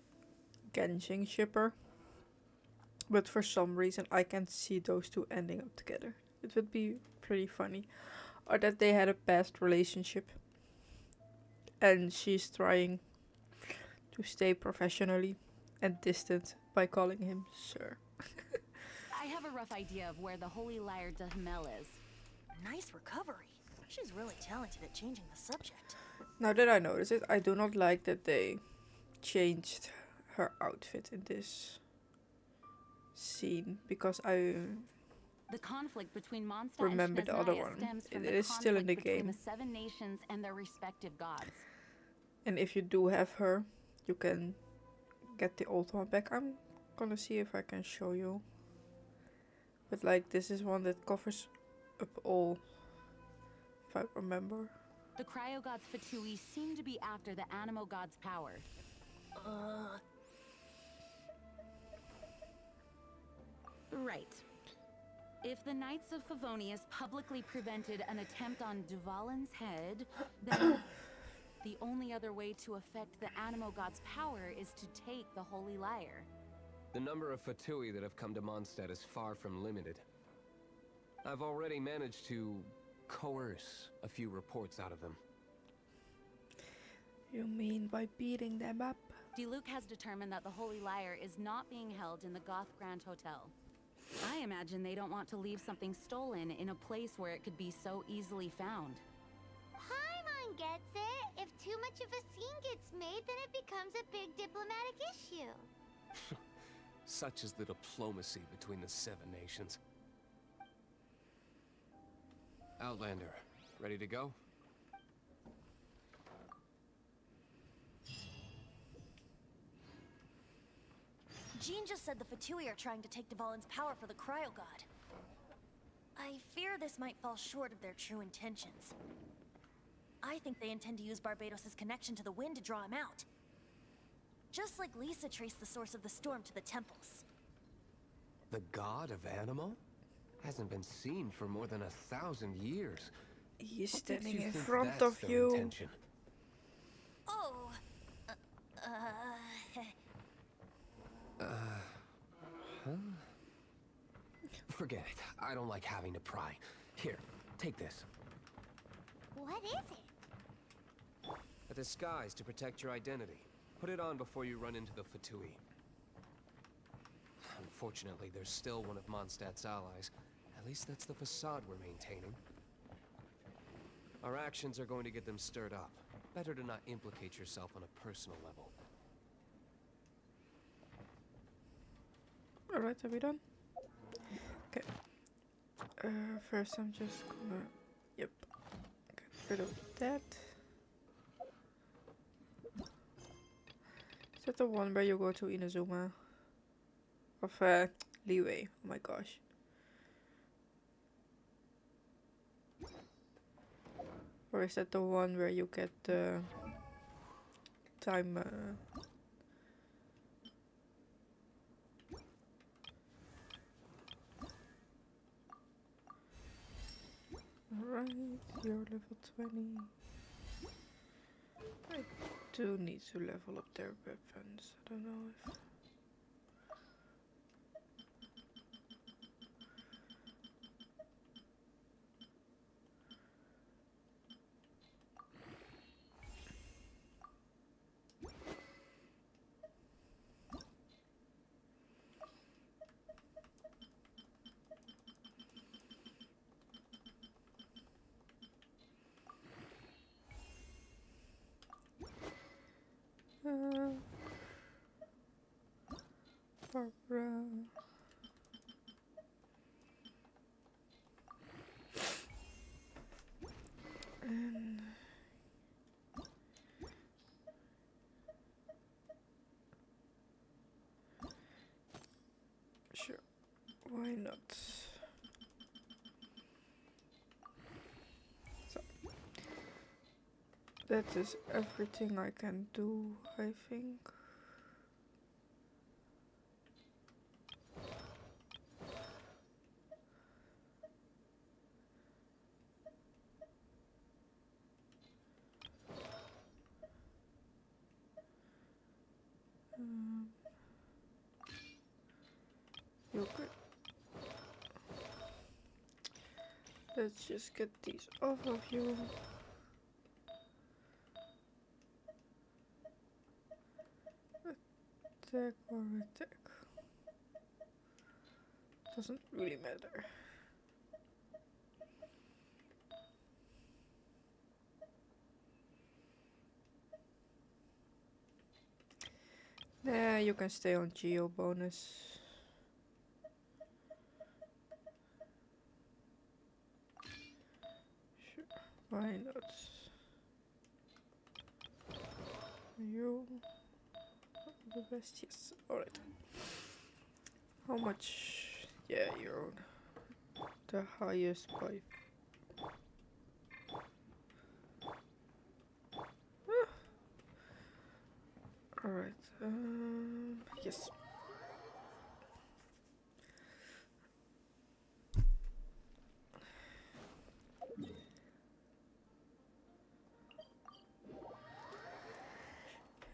Genshin shipper, but for some reason I can see those two ending up together. It would be pretty funny. Or that they had a past relationship and she's trying to stay professionally and distant by calling him sir. I have a rough idea of where the Holy Lyre de Hamel is. Nice recovery. She's really talented at changing the subject. Now that I notice it, I do not like that they changed her outfit in this scene, because I The conflict between Mondstadt remember and the other Snezhnaya one. stems from It the is still in the conflict between game. the 7 nations and their respective gods. And if you do have her, you can get the old one back. I'm gonna see if I can show you. But like, this is one that covers up all, if I remember. The cryo gods Fatui seem to be after the Animo god's power. Right. If the Knights of Favonius publicly prevented an attempt on Dvalin's head, then the only other way to affect the Animo god's power is to take the Holy Lyre. The number of Fatui that have come to Mondstadt is far from limited. I've already managed to coerce a few reports out of them. You mean by beating them up? Diluc has determined that the Holy Lyre is not being held in the Goth Grand Hotel. I imagine they don't want to leave something stolen in a place where it could be so easily found. Paimon gets it. If too much of a scene gets made, then it becomes a big diplomatic issue. Such is the diplomacy between the 7 nations. Outlander, ready to go? Jean just said the Fatui are trying to take Dvalin's power for the Cryo God. I fear this might fall short of their true intentions. I think they intend to use Barbados' connection to the wind to draw him out. Just like Lisa traced the source of the storm to the temples. The god of Animo? Hasn't been seen for more than 1,000 years. He is What makes standing you in think front that's of their you. intention? Oh. Forget it. I don't like having to pry. Here, take this. What is it? A disguise to protect your identity. Put it on before you run into the Fatui. Unfortunately, there's still one of Mondstadt's allies. At least that's the facade we're maintaining. Our actions are going to get them stirred up. Better to not implicate yourself on a personal level. Alright, are we done? Okay. First I'm just gonna... Yep. Get rid of that. Is that the one where you go to Inazuma? Of Leeway. Oh my gosh. Or is that the one where you get the time Alright, you're level 20. I do need to level up their weapons. I don't know if... Barbara. And sure, why not? So that is everything I can do, I think. You could. Let's just get these off of you. Attack or attack. Doesn't really matter. Yeah, you can stay on Geo bonus. Sure, why not? You are the best, yes. Alright. How much? Yeah, you're the highest by. Alright, yes.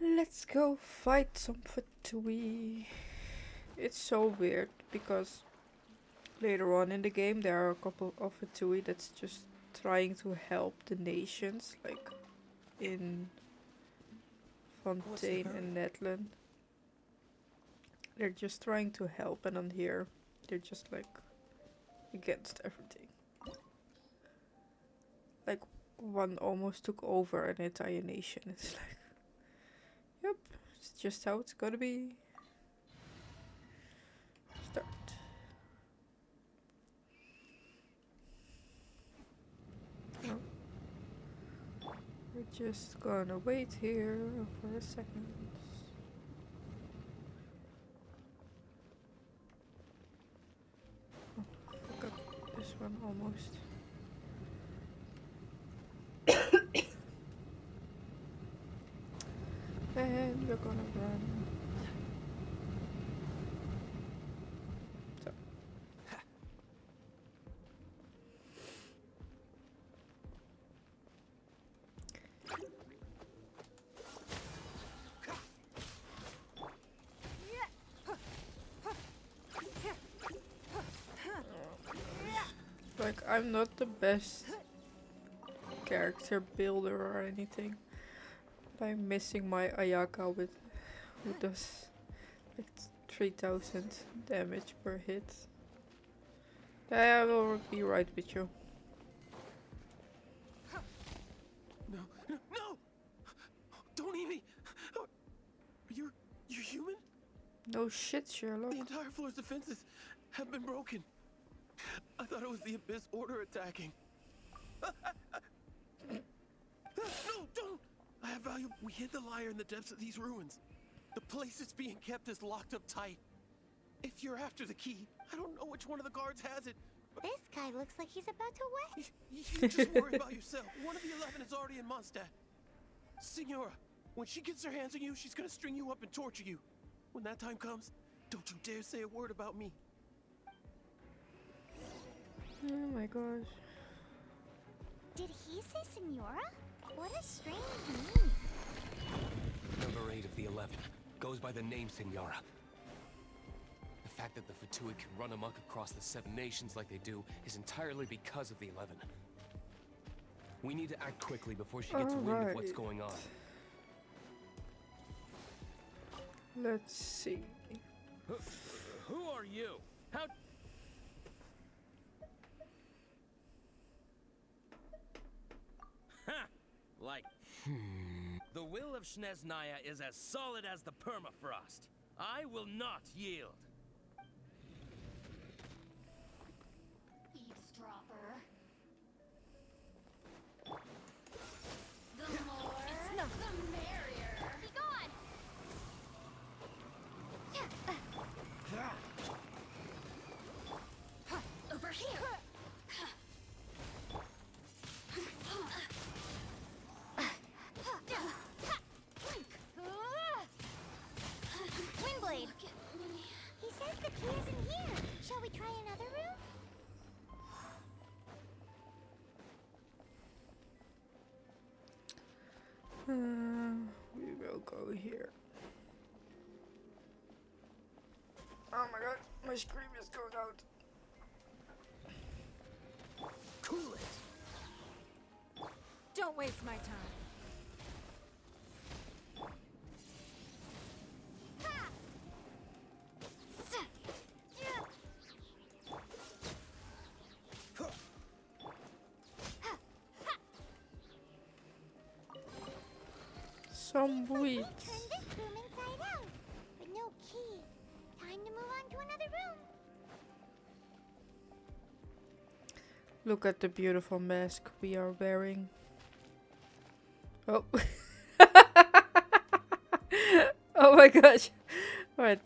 Let's go fight some Fatui. It's so weird because later on in the game there are a couple of Fatui that's just trying to help the nations, like in Fontaine and Netland. They're just trying to help, and on here they're just like against everything. Like one almost took over an entire nation. It's like, yep, it's just how it's gotta be. Start. Oh. We're just gonna wait here for a second. Oh, forgot this one almost. And we're gonna run. So. Like, I'm not the best character builder or anything. But I'm missing my Ayaka with who does like 3000 damage per hit. I will be right with you. No, no, no! Don't eat me! You're human? No shit, Sherlock. The entire floor's defenses have been broken. I thought it was the Abyss Order attacking. No, don't! I have value. We hid the liar in the depths of these ruins. The place it's being kept is locked up tight. If you're after the key, I don't know which one of the guards has it. This guy looks like he's about to wet. You just worry about yourself. One of the 11 is already in Mondstadt. Signora, when she gets her hands on you, she's gonna string you up and torture you. When that time comes, don't you dare say a word about me. Oh my gosh. Did he say Senora? What a strange name. Number 8 of the 11 goes by the name Senora. The fact that the Fatuid can run amok across the 7 nations like they do is entirely because of the 11. We need to act quickly before she gets wind of what's going on. Let's see. Who are you? How... Ha! Like... The will of Snezhnaya is as solid as the permafrost. I will not yield. Eavesdropper. The more, the merrier. Be gone! Over here. Windblade. He says the key is in here. Shall we try another room? We will go here. Oh my god, my screen is going out. Cool it. Don't waste my time. Some weeds. Turn this room inside out, but no key. Time to move on to another room. Look at the beautiful mask we are wearing. Oh. Oh my gosh. What?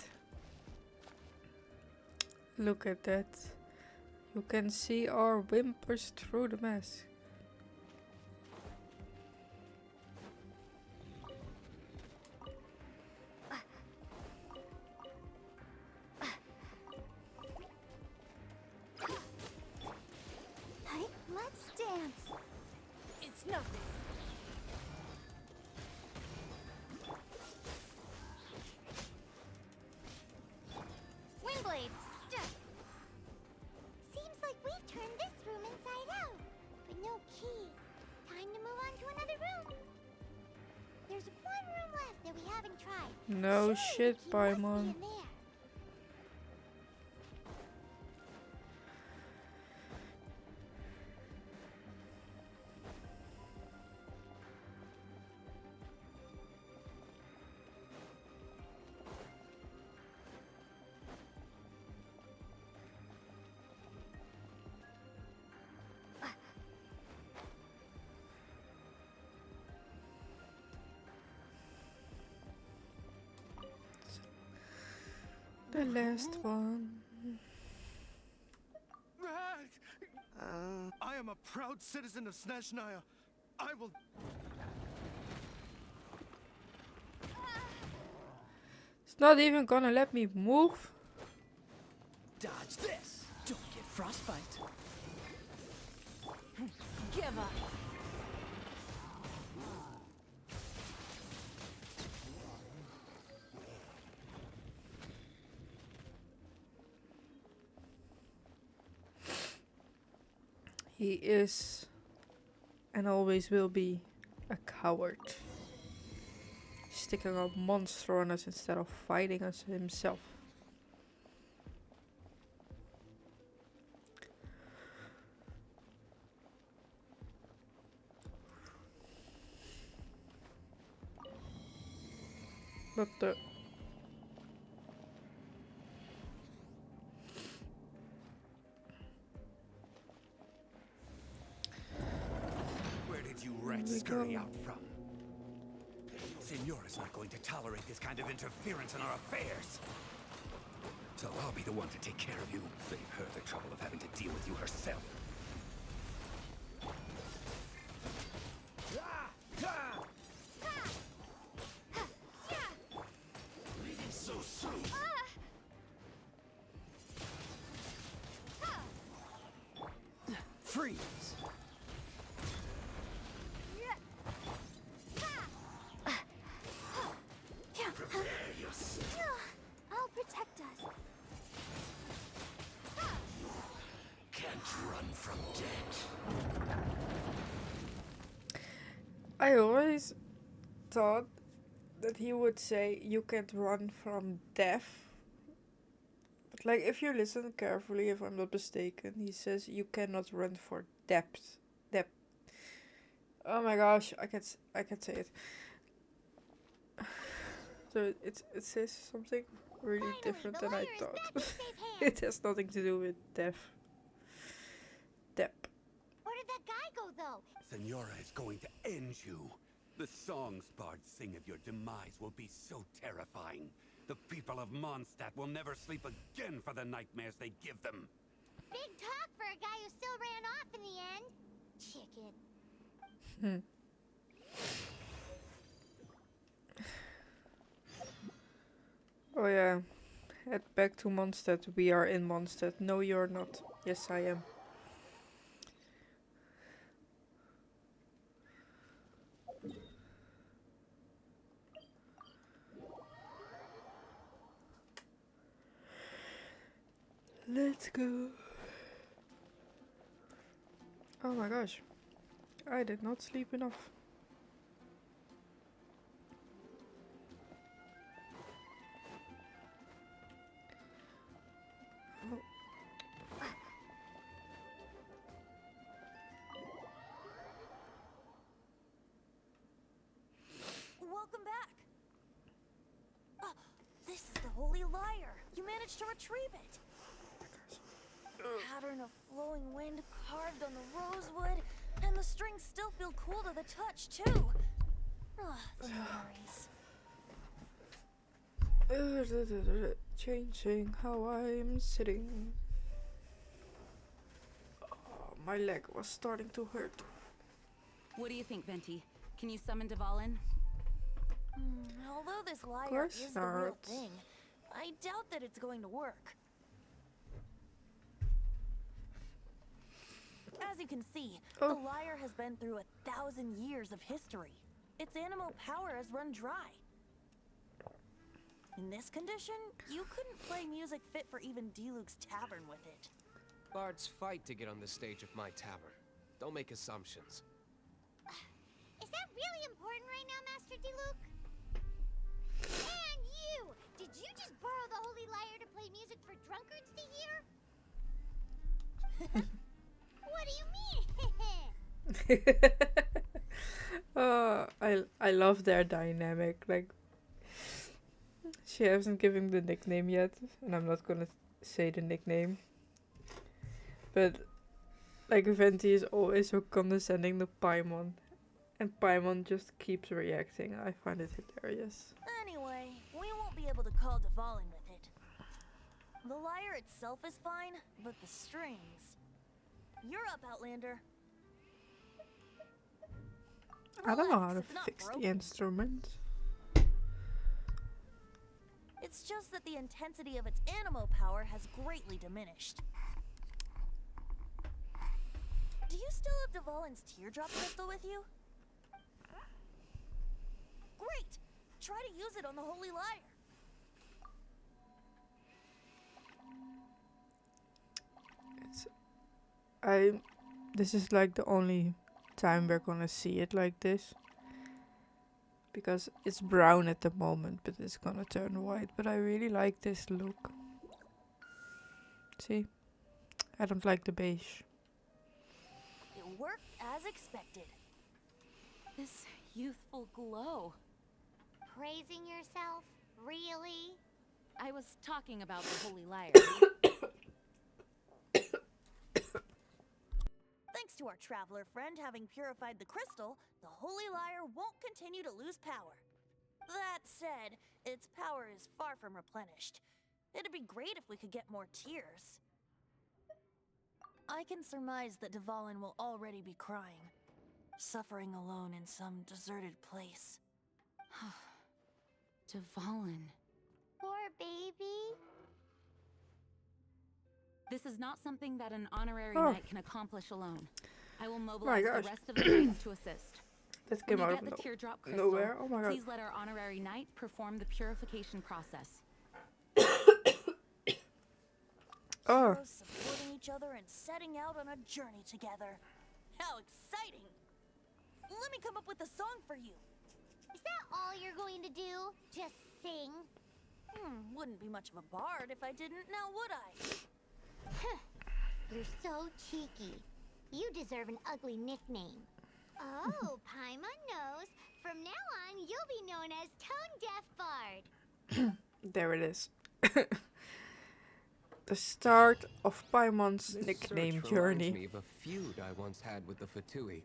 Look at that. You can see our whimpers through the mask. Let's dance. It's nothing. Windblade. Seems like we've turned this room inside out, but no key. Time to move on to another room. There's one room left that we haven't tried. No Surely the shit, key must be Paimon. in there. The last one. I am a proud citizen of Snezhnaya. I will... It's not even gonna let me move. Dodge this! Don't get frostbite. Give up. He is and always will be a coward. Sticking a monster on us instead of fighting us himself. But the Where did you rats scurry out from? Señora's not going to tolerate this kind of interference in our affairs. So I'll be the one to take care of you. Save her the trouble of having to deal with you herself. Leaving so soon. Freeze! Prepare yourself. I'll protect us. Can't run from death. I always thought that he would say you can't run from death. But like if you listen carefully, if I'm not mistaken, he says you cannot run for depth. Depth. Oh my gosh, I can't say it. So it says something really Finally, different the than I liar is thought. back in safe hands. It has nothing to do with death. Depth. Where did that guy go, though? Senora is going to end you. The songs bards sing of your demise will be so terrifying. The people of Mondstadt will never sleep again for the nightmares they give them. Big talk for a guy who still ran off in the end. Chicken. Oh yeah. Head back to Mondstadt. We are in Mondstadt. No, you're not. Yes, I am. Let's go. Oh my gosh. I did not sleep enough. Welcome back. Oh, this is the Holy Lyre. You managed to retrieve it. Pattern of flowing wind carved on the rosewood, and the strings still feel cool to the touch, too. The memories. Changing how I'm sitting. Oh, my leg was starting to hurt. What do you think, Venti? Can you summon Dvalin? Although this lyre course is the real not. thing, I doubt that it's going to work. As you can see, the lyre has been through 1,000 years of history. Its animal power has run dry. In this condition, you couldn't play music fit for even Diluc's tavern with it. Bards fight to get on the stage of my tavern. Don't make assumptions. Is that really important right now, Master Diluc? And you! Did you just borrow the Holy Lyre to play music for drunkards to hear? What do you mean? I love their dynamic. Like, she hasn't given the nickname yet, and I'm not gonna say the nickname. But like Venti is always so condescending to Paimon, and Paimon just keeps reacting. I find it hilarious. Anyway, we won't be able to call Dvalin with it. The lyre itself is fine, but the strings. You're up, Outlander. I don't know how to Relax, it's not fix the broken. instrument. It's just that the intensity of its animal power has greatly diminished. Do you still have Dvalin's teardrop crystal with you? Great! Try to use it on the Holy Lyre. This is like the only time we're gonna see it like this. Because it's brown at the moment, but it's gonna turn white. But I really like this look. See? I don't like the beige. It worked as expected. This youthful glow. Praising yourself? Really? I was talking about the Holy Lyre. Thanks to our traveler friend having purified the crystal, the Holy Lyre won't continue to lose power. That said, its power is far from replenished. It'd be great if we could get more tears. I can surmise that Dvalin will already be crying, suffering alone in some deserted place. Dvalin. Poor baby. This is not something that an honorary Oh. knight can accomplish alone. I will mobilize the gosh. rest of the knights to assist. That When came you out get of the no- teardrop crystal, nowhere. Oh my god. please let our honorary knight perform the purification process. Oh. Heroes supporting each other and setting out on a journey together. How exciting! Let me come up with a song for you. Is that all you're going to do? Just sing? Wouldn't be much of a bard if I didn't, now would I? You're so cheeky. You deserve an ugly nickname. Oh, Paimon knows. From now on, you'll be known as Tone Deaf Bard. There it is. The start of Paimon's This nickname search journey. reminds me of a feud I once had with the Fatui.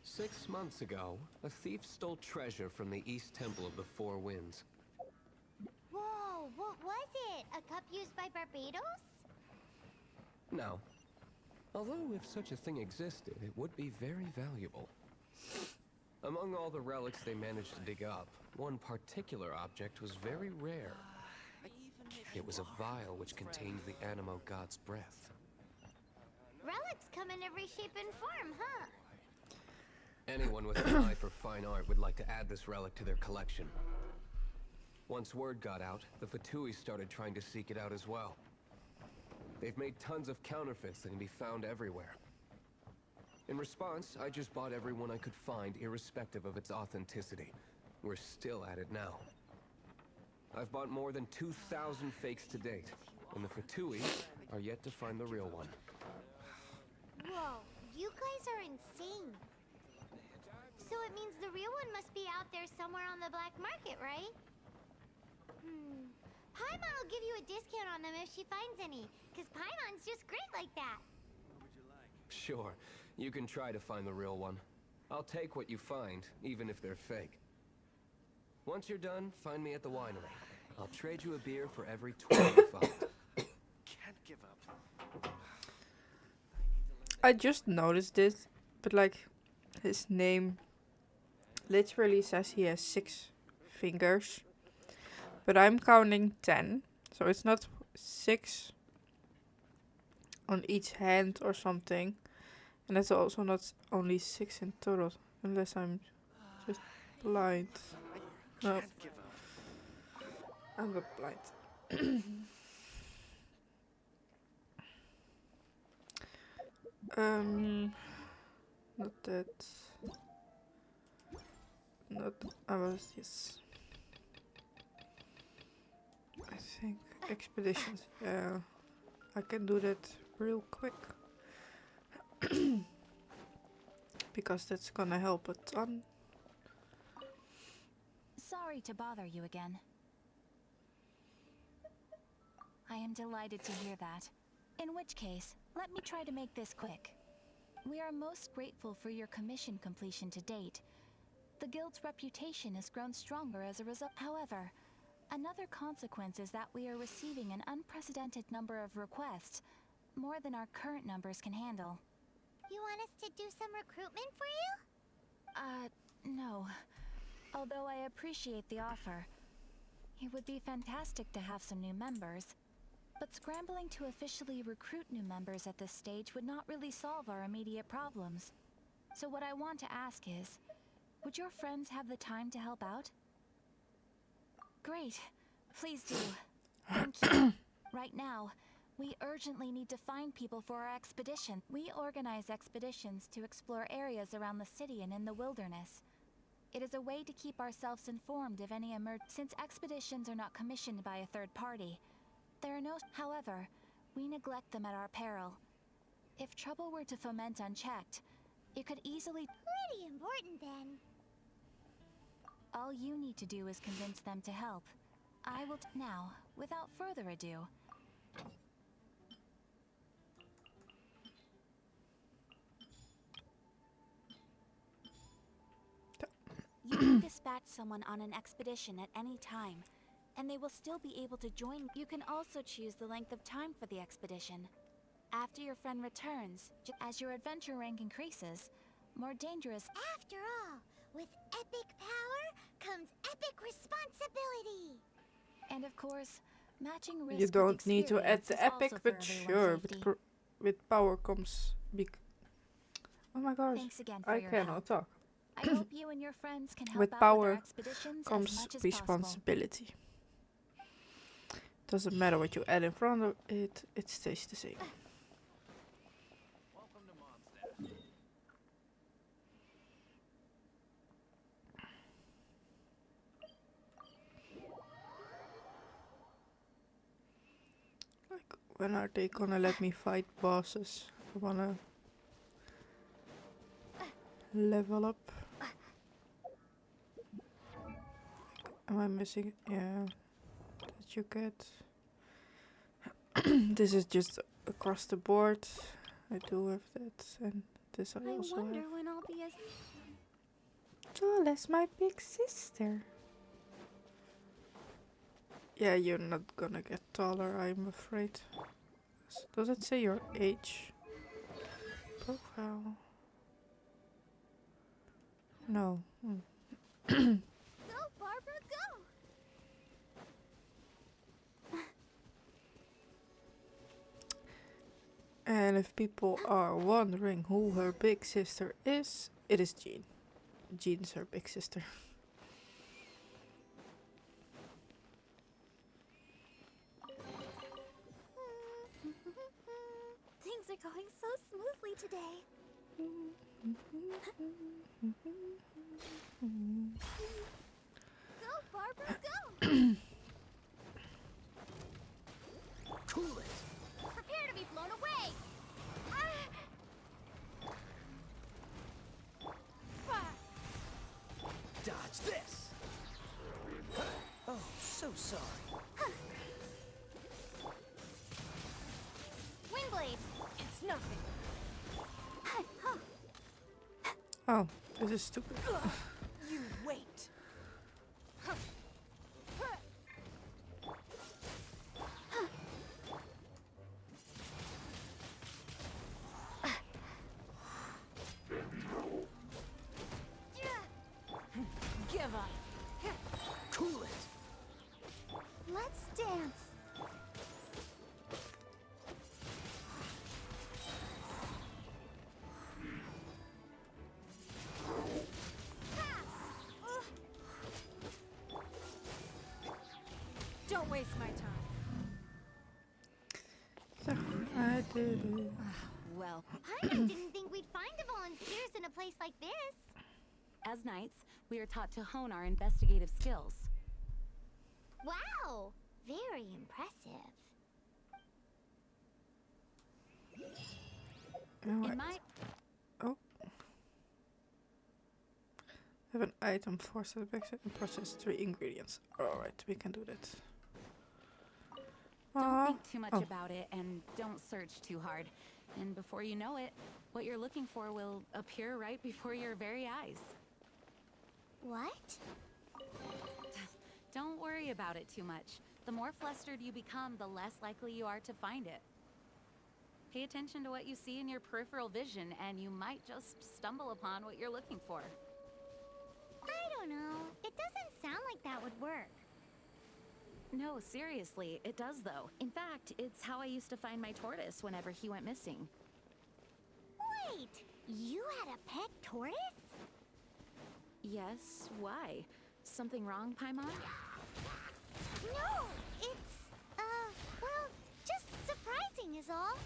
6 months ago, a thief stole treasure from the East Temple of the Four Winds. Whoa, what was it? A cup used by Barbados? No. Although if such a thing existed, it would be very valuable. Among all the relics they managed to dig up, one particular object was very rare. It was a vial which contained the Animo god's breath. Relics come in every shape and form, huh? Anyone with an eye for fine art would like to add this relic to their collection. Once word got out, the Fatui started trying to seek it out as well. They've made tons of counterfeits that can be found everywhere. In response, I just bought every one I could find, irrespective of its authenticity. We're still at it now. I've bought more than 2,000 fakes to date, and the Fatui are yet to find the real one. Whoa, you guys are insane. So it means the real one must be out there somewhere on the black market, right? Paimon will give you a discount on them if she finds any, because Paimon's just great like that. Sure, you can try to find the real one. I'll take what you find, even if they're fake. Once you're done, find me at the winery. I'll trade you a beer for every 20 you find. Can't give up. I just noticed this, but like his name literally says he has 6 fingers, but I'm counting 10, so it's not 6 on each hand or something, and it's also not only 6 in total, unless I'm just blind. No, Can't give up. I'm not blind. Not that. Not. I was yes. I think expeditions. Yeah, I can do that real quick because that's gonna help a ton. Sorry to bother you again. I am delighted to hear that. In which case, let me try to make this quick. We are most grateful for your commission completion to date. The guild's reputation has grown stronger as a result. However, another consequence is that we are receiving an unprecedented number of requests, more than our current numbers can handle. You want us to do some recruitment for you? No. Although I appreciate the offer. It would be fantastic to have some new members. But scrambling to officially recruit new members at this stage would not really solve our immediate problems. So what I want to ask is, would your friends have the time to help out? Great. Please do. Thank you. Right now, We urgently need to find people for our expedition. We organize expeditions to explore areas around the city and in the wilderness. It is a way to keep ourselves informed of any since expeditions are not commissioned by a third party. There are no. However, we neglect them at our peril. If trouble were to foment unchecked, it could easily. Pretty important then. All you need to do is convince them to help. I will now, without further ado. You can dispatch someone on an expedition at any time, and they will still be able to join. You can also choose the length of time for the expedition. After your friend returns, as your adventure rank increases, more dangerous. After all, with epic power comes epic responsibility. And of course, matching risk You with don't need to add experience the is epic, also but for everyone's sure, safety. with power comes oh my gosh, Thanks again for I your cannot help. talk. I hope you and your friends can help With out power with our expeditions as comes much as possible. responsibility. Doesn't matter what you add in front of it, it stays the same. Welcome to Mondstadt. Like, when are they gonna let me fight bosses? I wanna level up. Am I missing? Yeah. Did you get? This is just across the board. I do have that, and this I also have. when I'll be as. Oh, that's my big sister. Yeah, you're not gonna get taller, I'm afraid. Does it say your age? Profile. No. Go, Barbara, go! And if people are wondering who her big sister is, it is Jean. Jean's her big sister. Things are going so smoothly today. Go, Barbara, go! Cool it! Prepare to be blown away! Dodge this! Oh, so sorry. Windblade! It's nothing. Oh, this is stupid. You wait. Give up. Cool it. Let's dance! Don't waste my time. I did it. Well, Paimon didn't think we'd find the volunteers in a place like this. As knights, we are taught to hone our investigative skills. Wow! Very impressive. In my Oh. Have an item for setbacks and process 3 ingredients. Alright, we can do that. Don't think too much Oh. about it and don't search too hard. And before you know it, what you're looking for will appear right before your very eyes. What? Don't worry about it too much. The more flustered you become, the less likely you are to find it. Pay attention to what you see in your peripheral vision, and you might just stumble upon what you're looking for. I don't know. It doesn't sound like that would work. No, seriously, it does though. In fact, it's how I used to find my tortoise whenever he went missing. Wait! You had a pet tortoise? Yes, why? Something wrong, Paimon? No! It's, well, just surprising. all.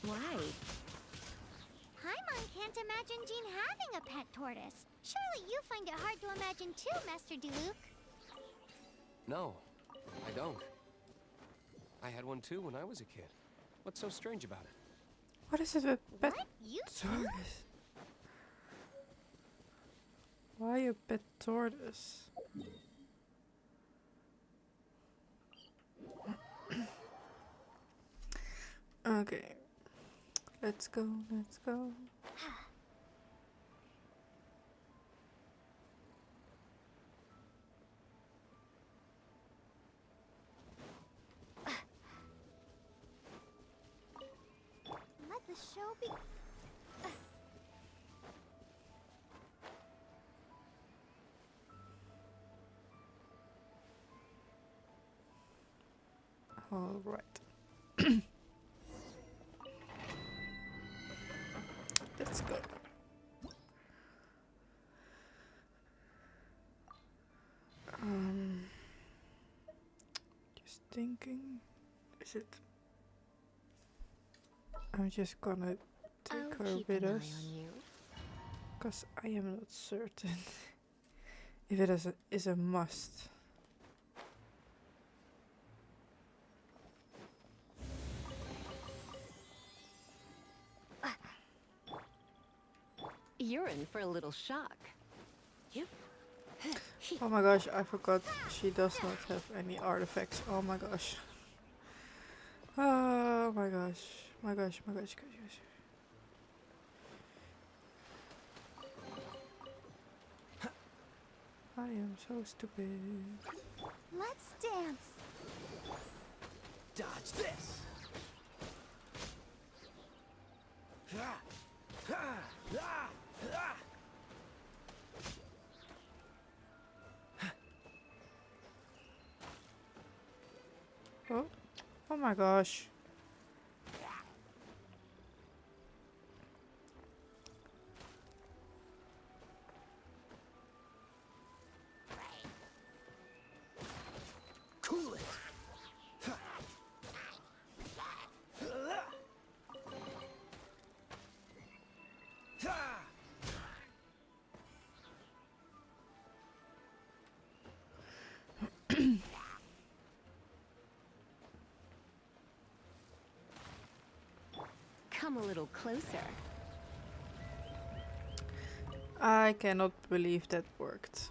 Why? Paimon can't imagine Jean having a pet tortoise. Surely you find it hard to imagine too, Master Diluc. No, I don't. I had one too when I was a kid. What's so strange about it? What is it with pet What? You too? tortoise? Why a pet tortoise? Okay. Let's go, let's go. Let the show be. All right. Let's go. Just thinking. Is it? I'm just gonna take I'll her keep with an us, eye on you. cause I am not certain if it is a must. You're in for a little shock. Oh my gosh, I forgot she does not have any artifacts. Oh my gosh. Oh my gosh. My gosh, my gosh, gosh, gosh. I am so stupid. Let's dance. Dodge this! Oh, oh my gosh. Cool it! Come a little closer. I cannot believe that worked.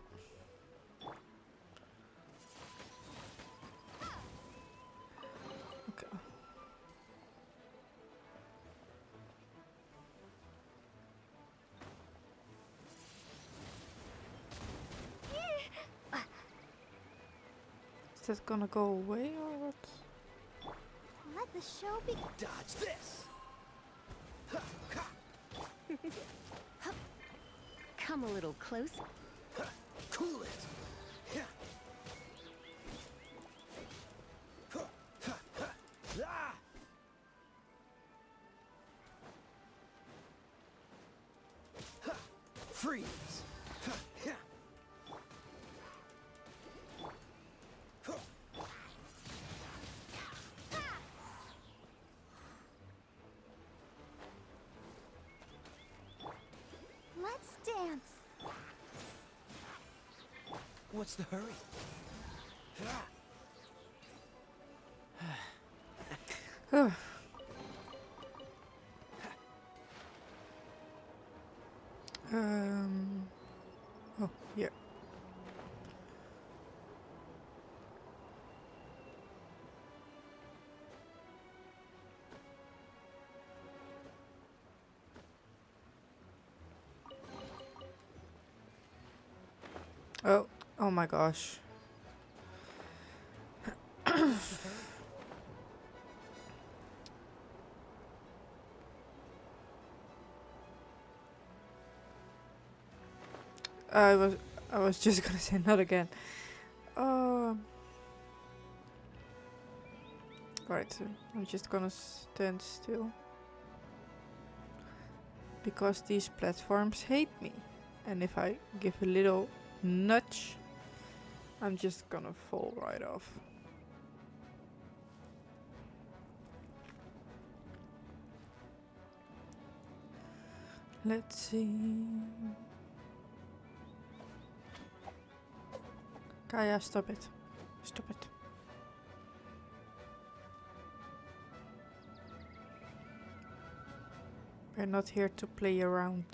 Okay. Is that gonna go away or what? Let the show be. Dodge this! Come a little closer. Cool it! Freeze! Let's dance. What's the hurry? Oh, here. Oh, oh my gosh. I was just gonna say not again. Right, so I'm just gonna stand still. Because these platforms hate me. And if I give a little nudge, I'm just gonna fall right off. Let's see. Kaya, stop it. Stop it. We're not here to play around.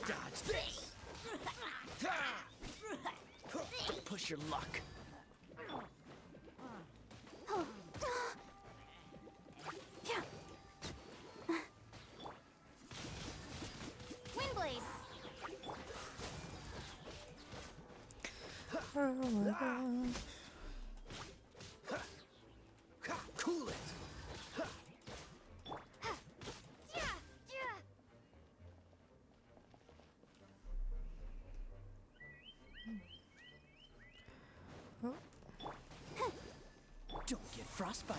Dodge this! Don't push your luck. Windblade. Oh my gosh. Cool it! Yeah, yeah. Don't get frostbite.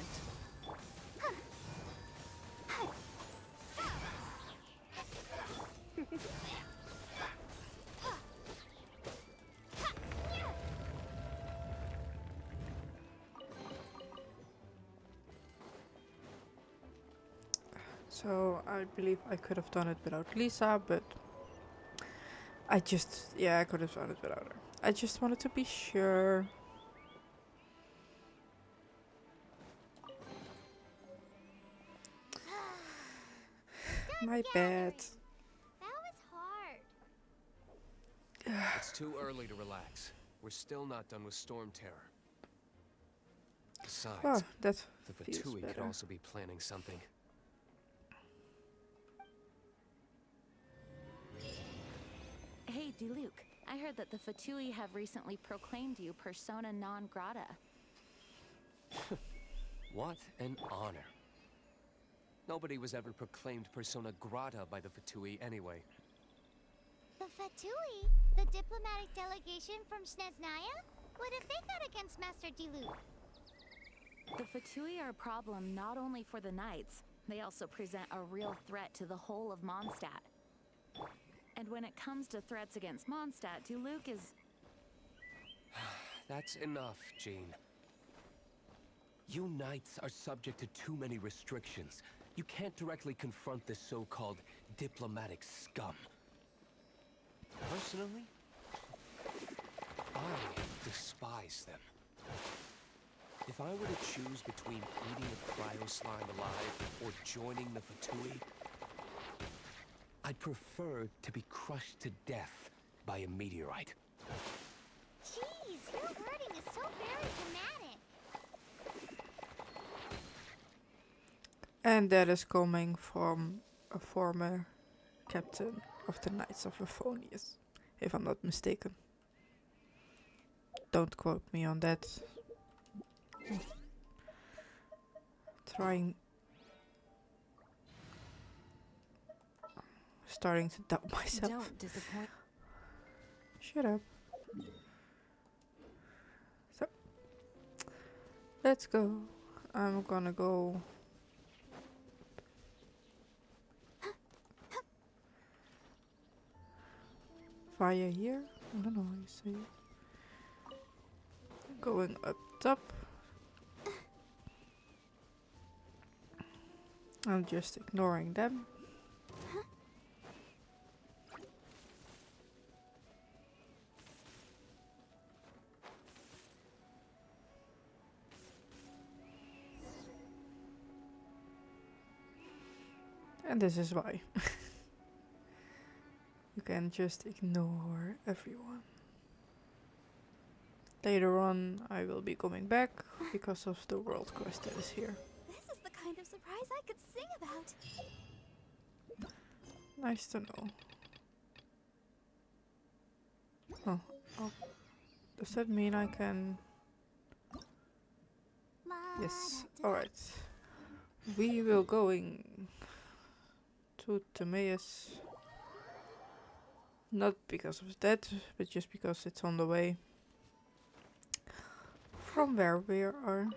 So I believe I could have done it without Lisa, but I just, yeah, I could have done it without her. I just wanted to be sure. My bad. That was hard. It's too early to relax. We're still not done with Storm Terror. Besides, Oh, that the feels Fatui could better. also be planning something. Hey, Diluc, I heard that the Fatui have recently proclaimed you persona non grata. What an honor. Nobody was ever proclaimed persona grata by the Fatui anyway. The Fatui, the diplomatic delegation from Sneznaya? What have they got against Master Diluc? The Fatui are a problem not only for the Knights, they also present a real threat to the whole of Mondstadt. And when it comes to threats against Mondstadt, Diluc is... That's enough, Jean. You Knights are subject to too many restrictions. You can't directly confront this so-called diplomatic scum. Personally, I despise them. If I were to choose between eating a cryo slime alive or joining the Fatui, I'd prefer to be crushed to death by a meteorite. Jeez, your wording is so very dramatic. And that is coming from a former captain of the Knights of Euphonius, if I'm not mistaken. Don't quote me on that. Starting to doubt myself. Don't disappoint. Shut up. So, let's go. I'm gonna go. Via here? I don't know how you say it. Going up top. I'm just ignoring them. And this is why. You can just ignore everyone. Later on, I will be coming back because of the world quest that is here. This is the kind of surprise I could sing about. Nice to know. Oh, does that mean I can? Yes. All right. We will going to Timaeus. Not because of that, but just because it's on the way from where we are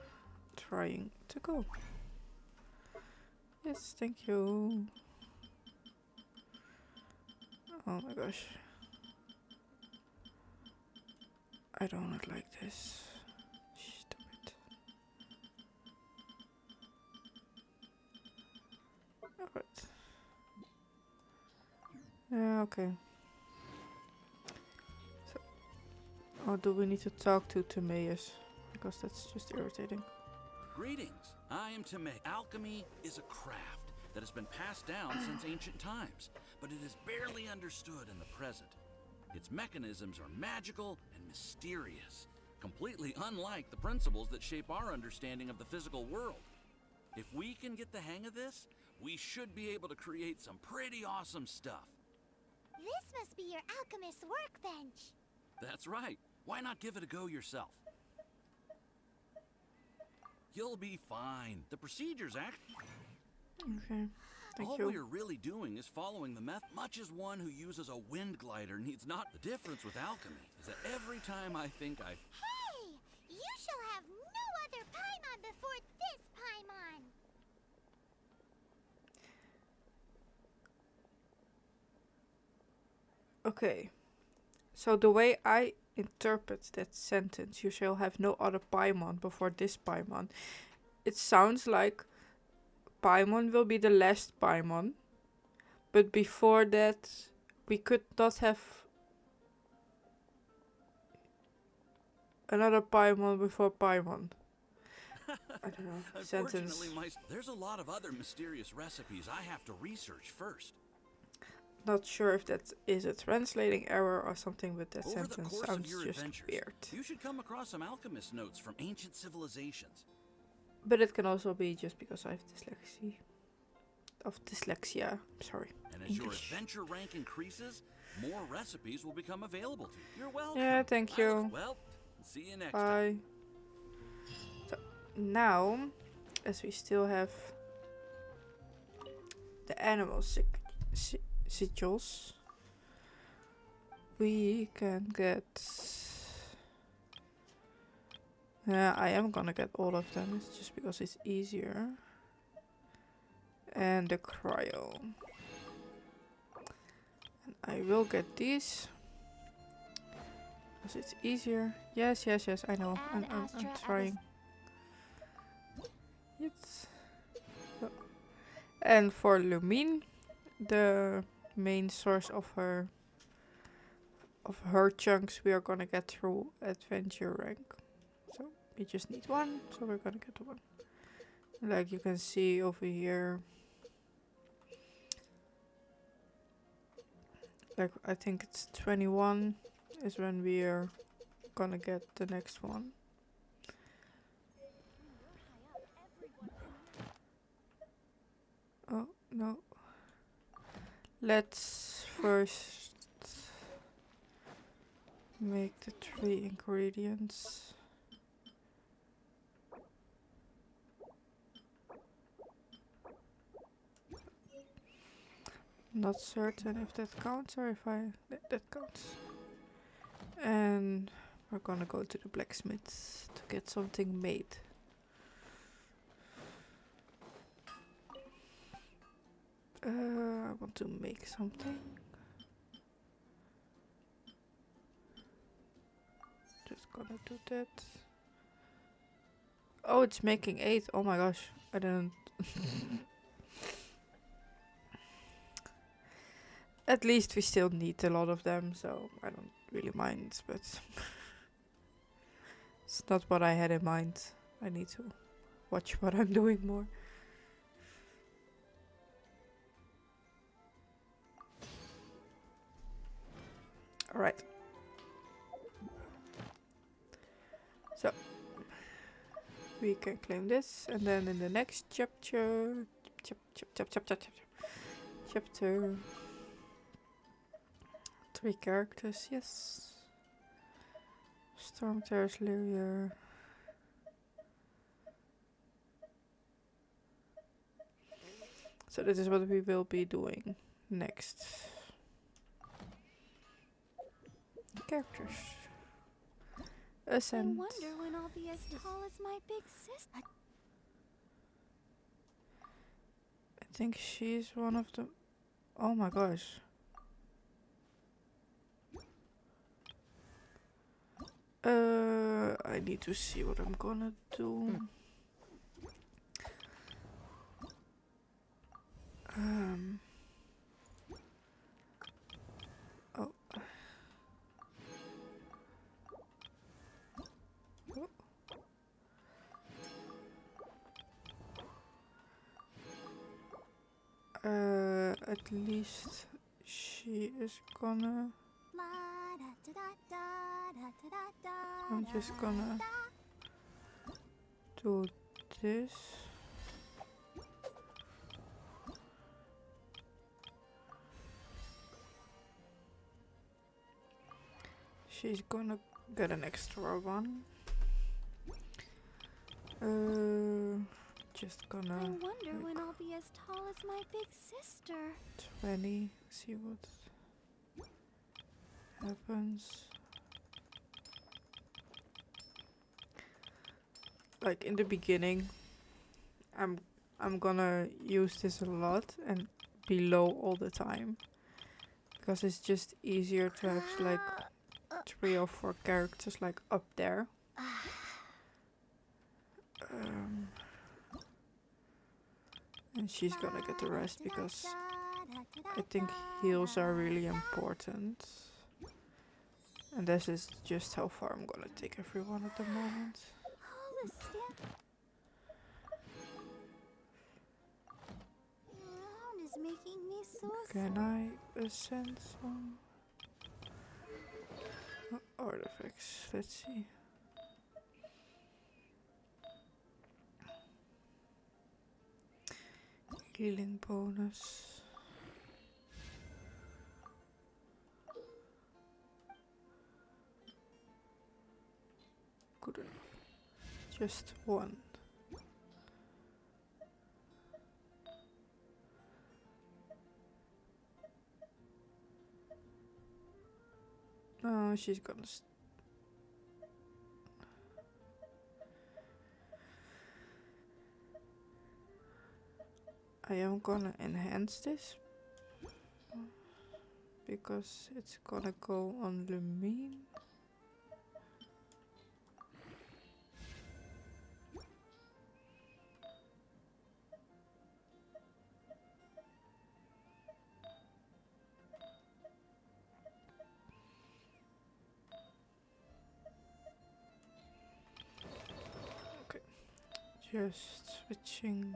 trying to go. Yes, thank you. Oh my gosh. I do not like this. Stop it. Alright. Yeah, okay. So, oh, do we need to talk to Timaeus? Because that's just irritating. Greetings. I am Timay. Alchemy is a craft that has been passed down since ancient times, but it is barely understood in the present. Its mechanisms are magical and mysterious, completely unlike the principles that shape our understanding of the physical world. If we can get the hang of this, we should be able to create some pretty awesome stuff. This must be your alchemist's workbench. That's right. Why not give it a go yourself? You'll be fine. The procedures act. Okay. Thank All you. we're really doing is following the method, much as one who uses a wind glider needs not. The difference with alchemy is that every time I think I've... Hey! You shall have no other Paimon before this Paimon! Okay. So the way I interpret that sentence, you shall have no other Paimon before this Paimon, it sounds like Paimon will be the last Paimon, but before that we could not have another Paimon before Paimon. I don't know. Sentence. Unfortunately, there's a lot of other mysterious recipes I have to research first. Not sure if that is a translating error or something, but that Over the sentence course sounds of your just adventures, weird. you should come across some alchemist notes from ancient civilizations. But it can also be just because I have dyslexia. I'm sorry. And as your English. adventure rank increases, more recipes will become available to you. You're welcome. Yeah, thank you. Well, see you next time. Bye. So now, as we still have the animal sigils, we can get... Yeah, I am gonna get all of them. It's just because it's easier. And the cryo. And I will get these. Because it's easier. Yes, I know. I'm trying. Yes. So. And for Lumine, the main source of her chunks we are gonna get through adventure rank. So we just need one, so we're gonna get one. Like you can see over here. Like I think it's 21 is when we are gonna get the next one. Oh no. Let's first make the 3 ingredients. Not certain if that counts or if that counts. And we're gonna go to the blacksmith to get something made. I want to make something. Just gonna do that. Oh, it's making 8. Oh my gosh. I didn't. At least we still need a lot of them, so I don't really mind, but it's not what I had in mind. I need to watch what I'm doing more. Alright. So we can claim this, and then in the next chapter, chapter 3 characters, yes. Storm Terrace Lyria. So this is what we will be doing next. Characters. Ascent. I wonder when I'll be as tall as my big sister. think she's one of them. Oh my gosh. I need to see what I'm gonna do. Oh. At least she is gonna. I'm just gonna do this. She's gonna get an extra one. Just gonna. I wonder when I'll be as tall as my big sister. 20. See what happens. Like in the beginning, I'm gonna use this a lot and be low all the time because it's just easier to have like 3 or 4 characters like up there. And she's gonna get the rest because I think heals are really important. And this is just how far I'm gonna take everyone at the moment. Round is making me so Can I ascend some artifacts? Let's see. Healing bonus. Good enough. Just one. No, she's gonna. I am gonna enhance this because it's gonna go on the mean. Okay, just switching.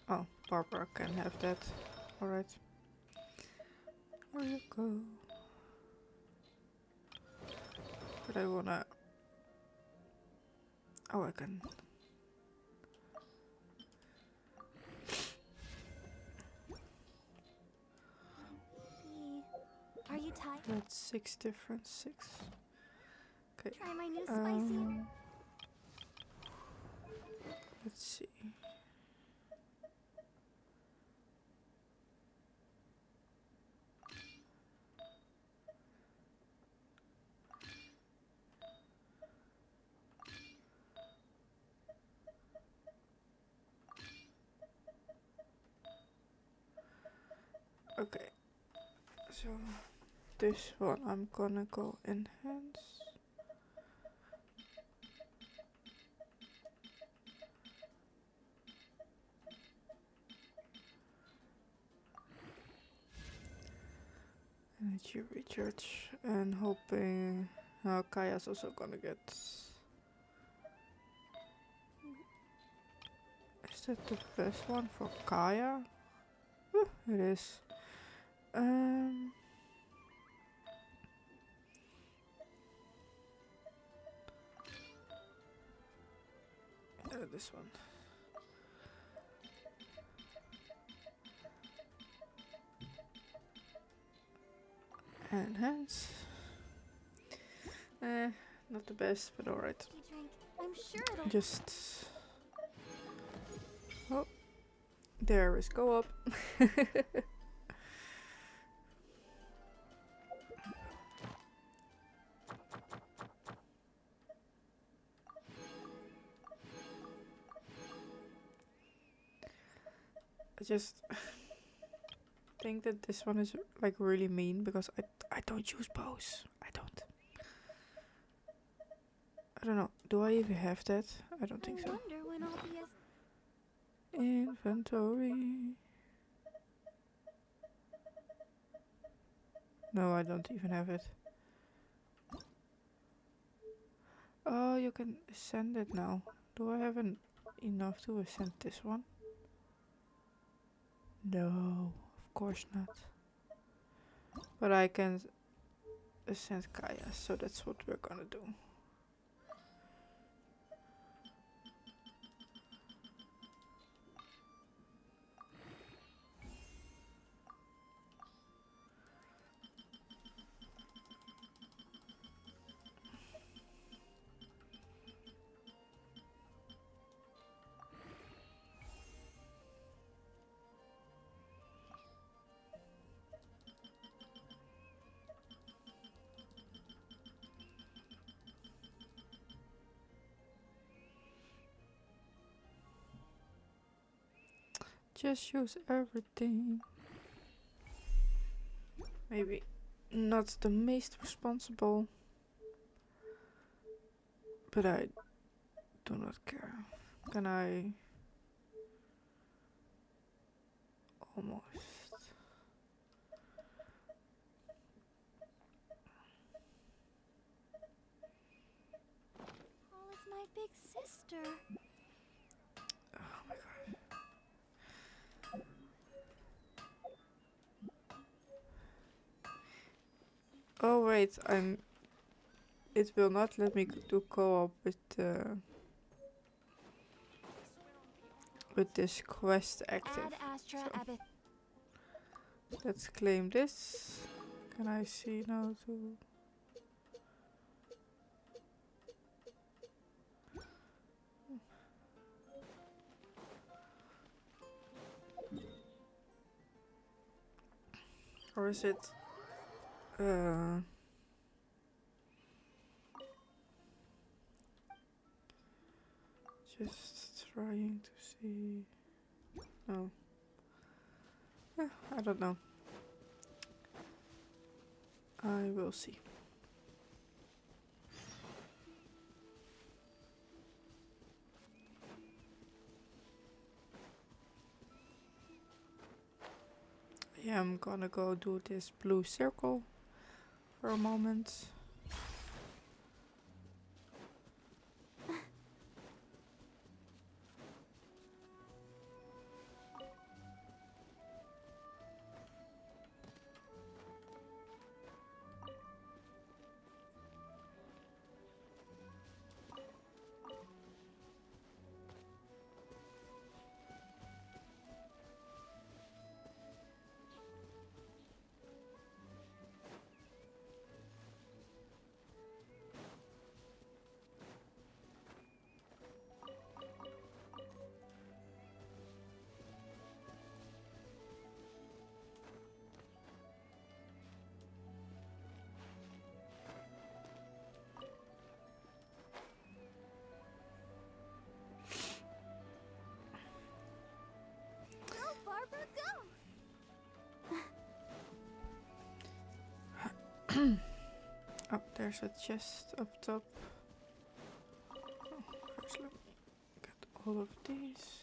Oh, Barbara can have that. Alright. Where you go? But I wanna. Oh, I can. Are you tired? That's 6 different 6. Okay. Try my new spicy. Let's see. Okay, so this one I'm gonna go enhance. Energy recharge and hoping Kaya's also gonna get. Is that the best one for Kaya? It is. Yeah, this one. Enhance. Not the best, but alright. I'm sure it'll Just. Oh, there is go up. I just think that this one is like really mean because I don't use bows. I don't. I don't know. Do I even have that? I don't think so. wonder when I'll be as Inventory. No, I don't even have it. Oh, you can ascend it now. Do I have enough to ascend this one? No, of course not. But I can ascend Kaya, so that's what we're gonna do. Just use everything. Maybe not the most responsible, but I do not care. Can I almost? Paul is my big sister. Oh my god. Oh wait, it will not let me do co-op with this quest active. Ad Astra So Abyss. let's claim this. Can I see now to? Or is it just trying to see? No. I don't know. I will see. Yeah, I'm gonna go do this blue circle for a moment. Go, Barbara, go! Oh, there's a chest up top. Oh, first let me get all of these.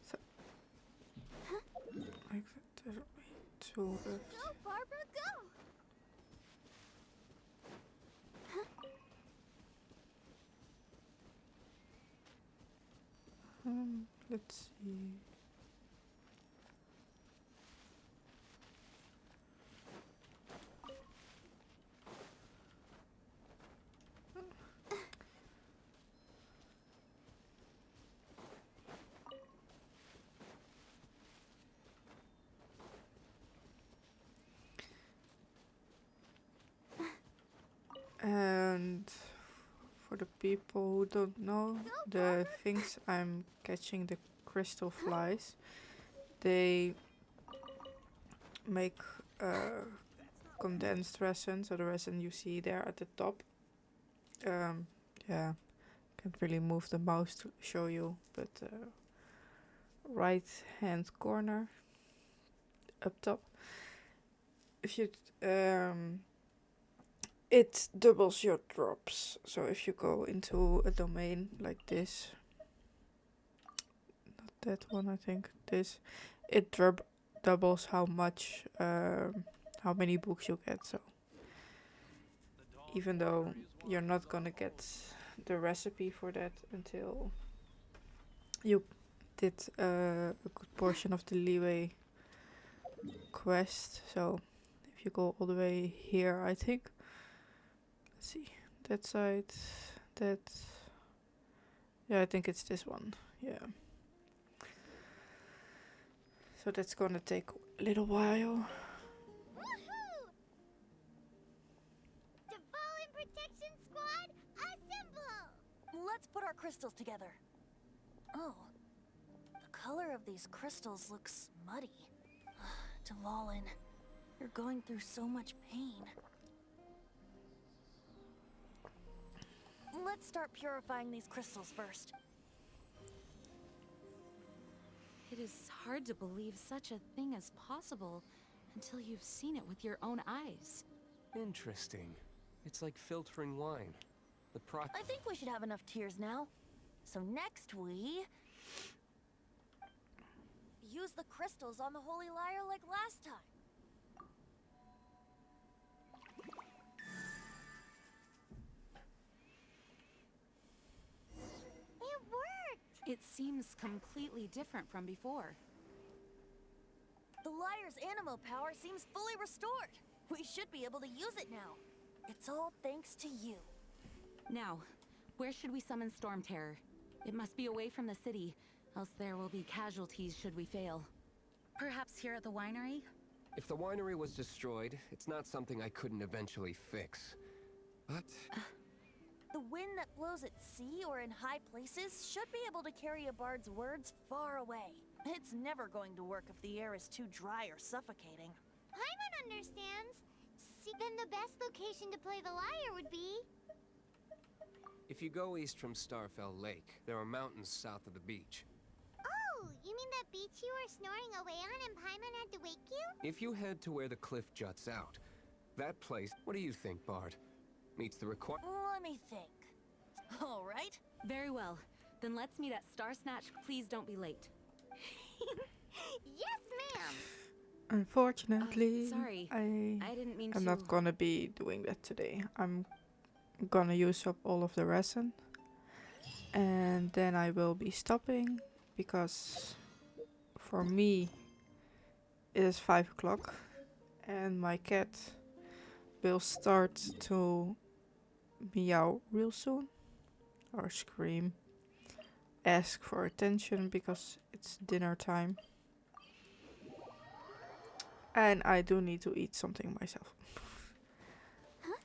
So, like that, there's only two left. Go, Barbara, go! Let's see. And for the people who don't know, the things I'm catching, the crystal flies, they make condensed resin, so the resin you see there at the top. Yeah, can't really move the mouse to show you, but right hand corner up top. If you it doubles your drops. So if you go into a domain like this, not that one, I think this, it doubles how much, how many books you get. So even though you're not gonna get the recipe for that until you did a good portion of the leeway quest. So if you go all the way here, I think. Let's see, that side, that. Yeah, I think it's this one. Yeah. So that's gonna take a little while. Woohoo! Dvalin Protection Squad, assemble! Let's put our crystals together. Oh, the color of these crystals looks muddy. Dvalin, you're going through so much pain. Let's start purifying these crystals first. It is hard to believe such a thing is possible until you've seen it with your own eyes. Interesting. It's like filtering wine. I think we should have enough tears now. So next we use the crystals on the Holy Lyre like last time. It worked! It seems completely different from before. The Lyre's animal power seems fully restored. We should be able to use it now. It's all thanks to you. Now, where should we summon Storm Terror? It must be away from the city, else there will be casualties should we fail. Perhaps here at the winery? If the winery was destroyed, it's not something I couldn't eventually fix. But The wind that blows at sea or in high places should be able to carry a bard's words far away. It's never going to work if the air is too dry or suffocating. Paimon understands. See, then the best location to play the lyre would be... if you go east from Starfell Lake, there are mountains south of the beach. Oh, you mean that beach you were snoring away on and Paimon had to wake you? If you head to where the cliff juts out, that place, what do you think, Bard? Meets the Let me think. All right. Very well. Then let's meet at Star Snatch. Please don't be late. Yes, ma'am! Unfortunately, sorry. I didn't mean to. I'm not gonna be doing that today. I'm gonna use up all of the resin. And then I will be stopping because for me it is 5 o'clock and my cat will start to meow real soon or scream, ask for attention because it's dinner time. And I do need to eat something myself.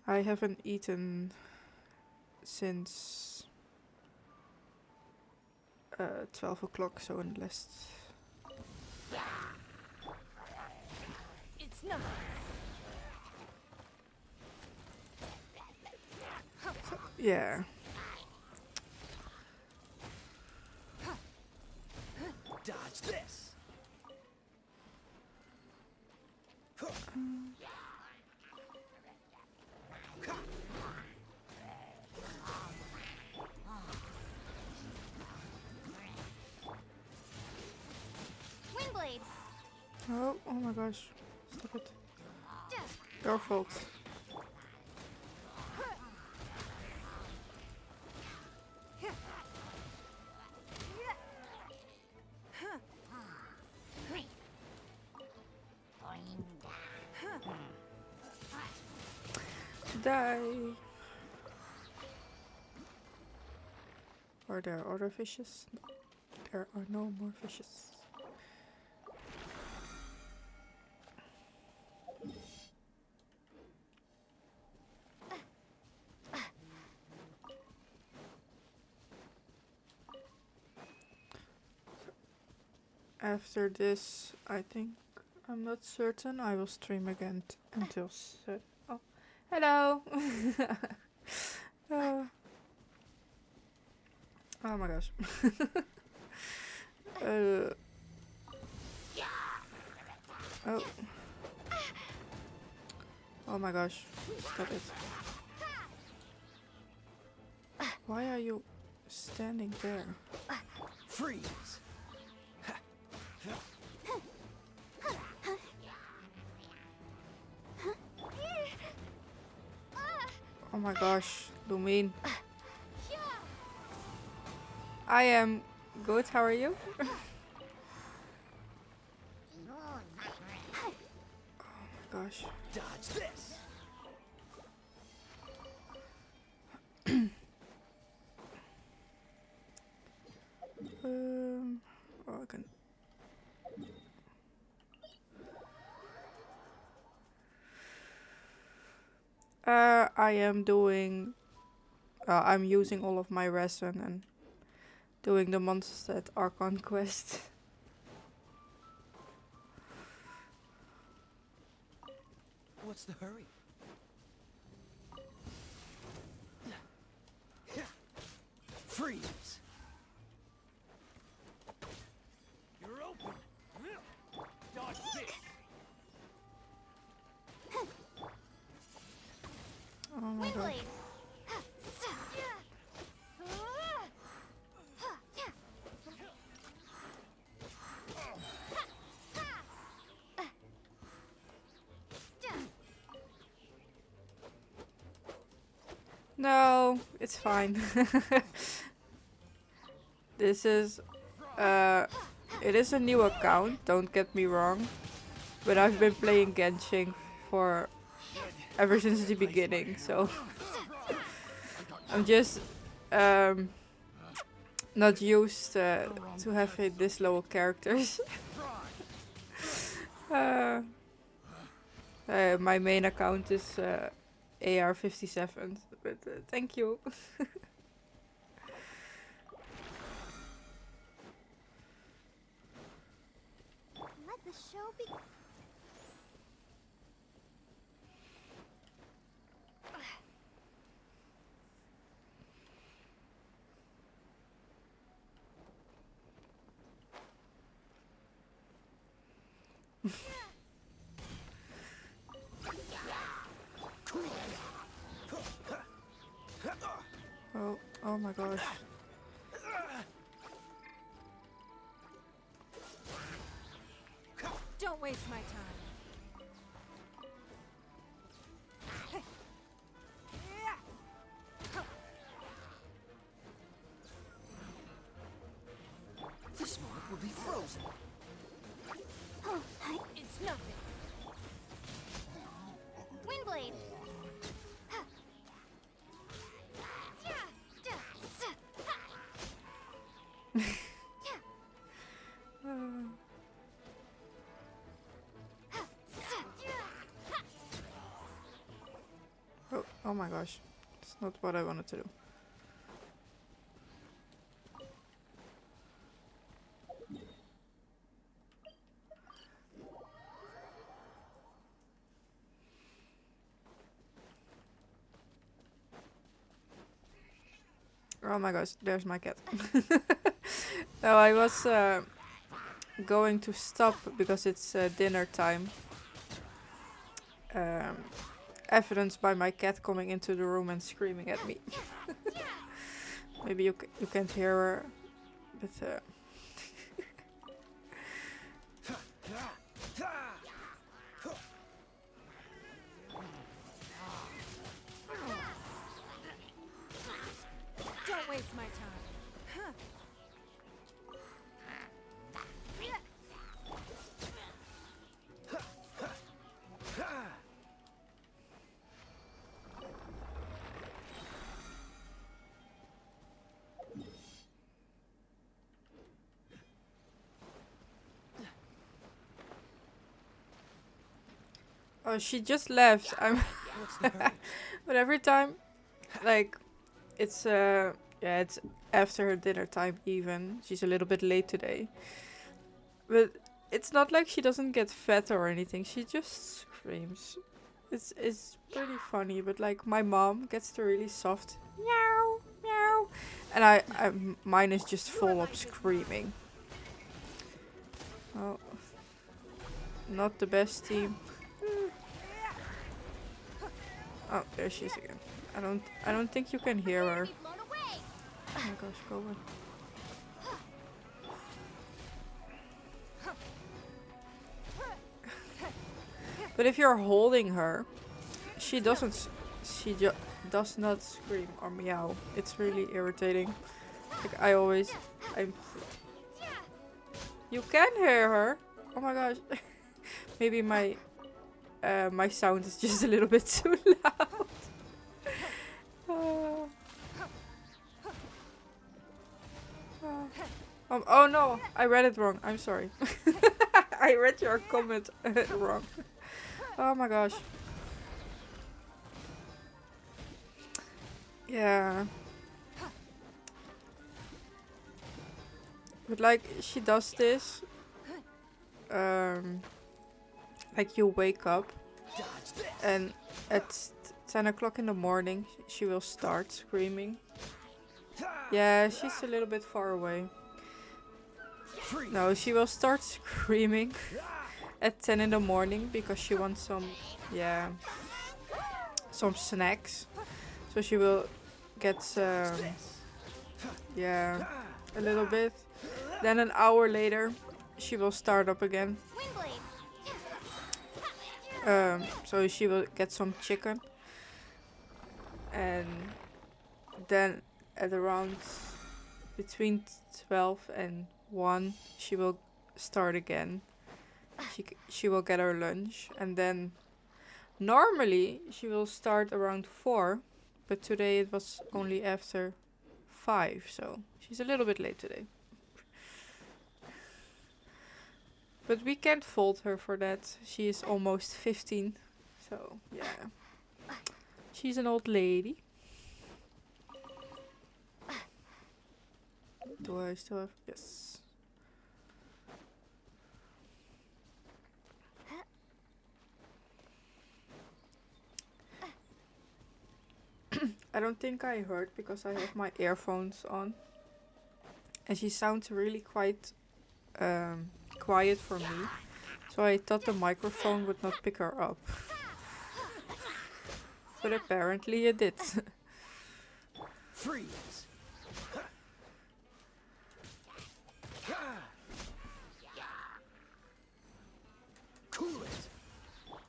I haven't eaten since 12 o'clock, so in the last... It's not. Yeah. Dodge this. Windblade! Oh my gosh. Stop it. Your fault. Die. Are there other fishes? There are no more fishes. after this, I think, I'm not certain, I will stream again until oh, hello. uh, oh my gosh. Oh. Oh my gosh. Stop it. Why are you standing there? Freeze! Oh my gosh, Lumine. I am good, how are you? Oh my gosh. Dodge this! Oh, I can. I am doing. I'm using all of my resin and doing the Mondstadt Archon quest. What's the hurry? Freeze! You're open! Dodge this! Oh my god. Windblade. No, it's fine. This is, it is a new account, don't get me wrong. But I've been playing Genshin for ever since the beginning, so I'm just not used to having this low characters. My main account is AR57, but thank you. Let the show be. Oh my gosh. Don't waste my time. This moment will be frozen. It's nothing. Windblade. Oh my gosh. It's not what I wanted to do. Oh my gosh, there's my cat. No, I was going to stop because it's dinner time. Evidenced by my cat coming into the room and screaming at me. Maybe you can't hear her, but Don't waste my time. oh, she just left. I'm but every time, like, it's yeah, it's after her dinner time even. She's a little bit late today. But it's not like she doesn't get fat or anything. She just screams. It's pretty funny, but like my mom gets the really soft meow meow, and mine is just full up screaming. Oh, not the best team. Oh, there she is again. I don't think you can hear her. Oh my gosh, go on. But if you're holding her, she doesn't. She does not scream or meow. It's really irritating. Like I'm. You can hear her. Oh my gosh. Maybe my my sound is just a little bit too loud. Oh no, I read it wrong. I'm sorry. I read your comment wrong. Oh my gosh. Yeah. But like she does this. Like you wake up and at 10 o'clock in the morning she will start screaming. Yeah, she's a little bit far away. No, she will start screaming at 10 in the morning because she wants some snacks. So she will get a little bit. Then an hour later she will start up again. So she will get some chicken. And then at around between 12 and 1 she will start again. She will get her lunch, and then normally she will start around 4, but today it was only after 5, so she's a little bit late today. But we can't fault her for that. She is almost 15, so yeah. She's an old lady. Do I still have? Yes. I don't think I heard because I have my earphones on. And she sounds really quite quiet for me. So I thought the microphone would not pick her up. But apparently it did. Freeze! Cool it!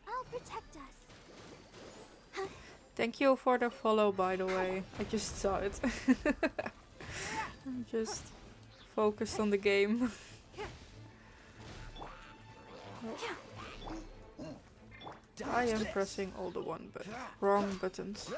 I'll protect us. Thank you for the follow, by the way. I just saw it. I'm just focused on the game. I am pressing all the wrong buttons.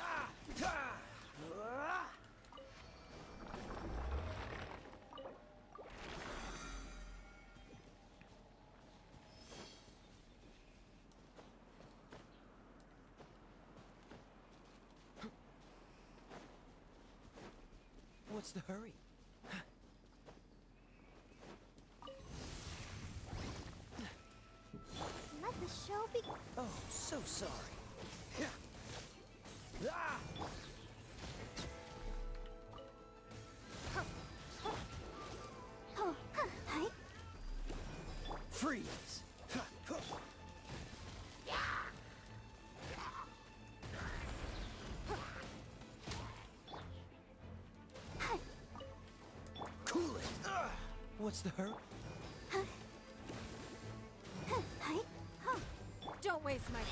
What's the hurry? Let the show be. Oh, so sorry. Oh, hi. Freeze! Cool it! What's the hurry? Hi. Don't waste my time.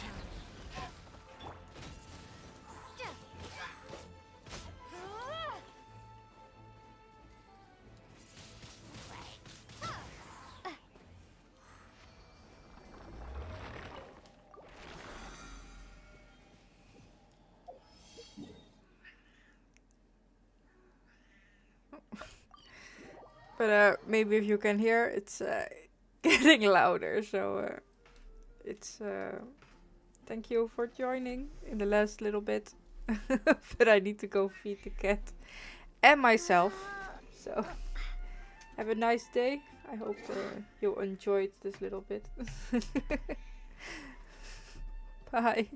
But maybe if you can hear, it's getting louder. So it's thank you for joining in the last little bit. But I need to go feed the cat and myself. So have a nice day. I hope you enjoyed this little bit. Bye.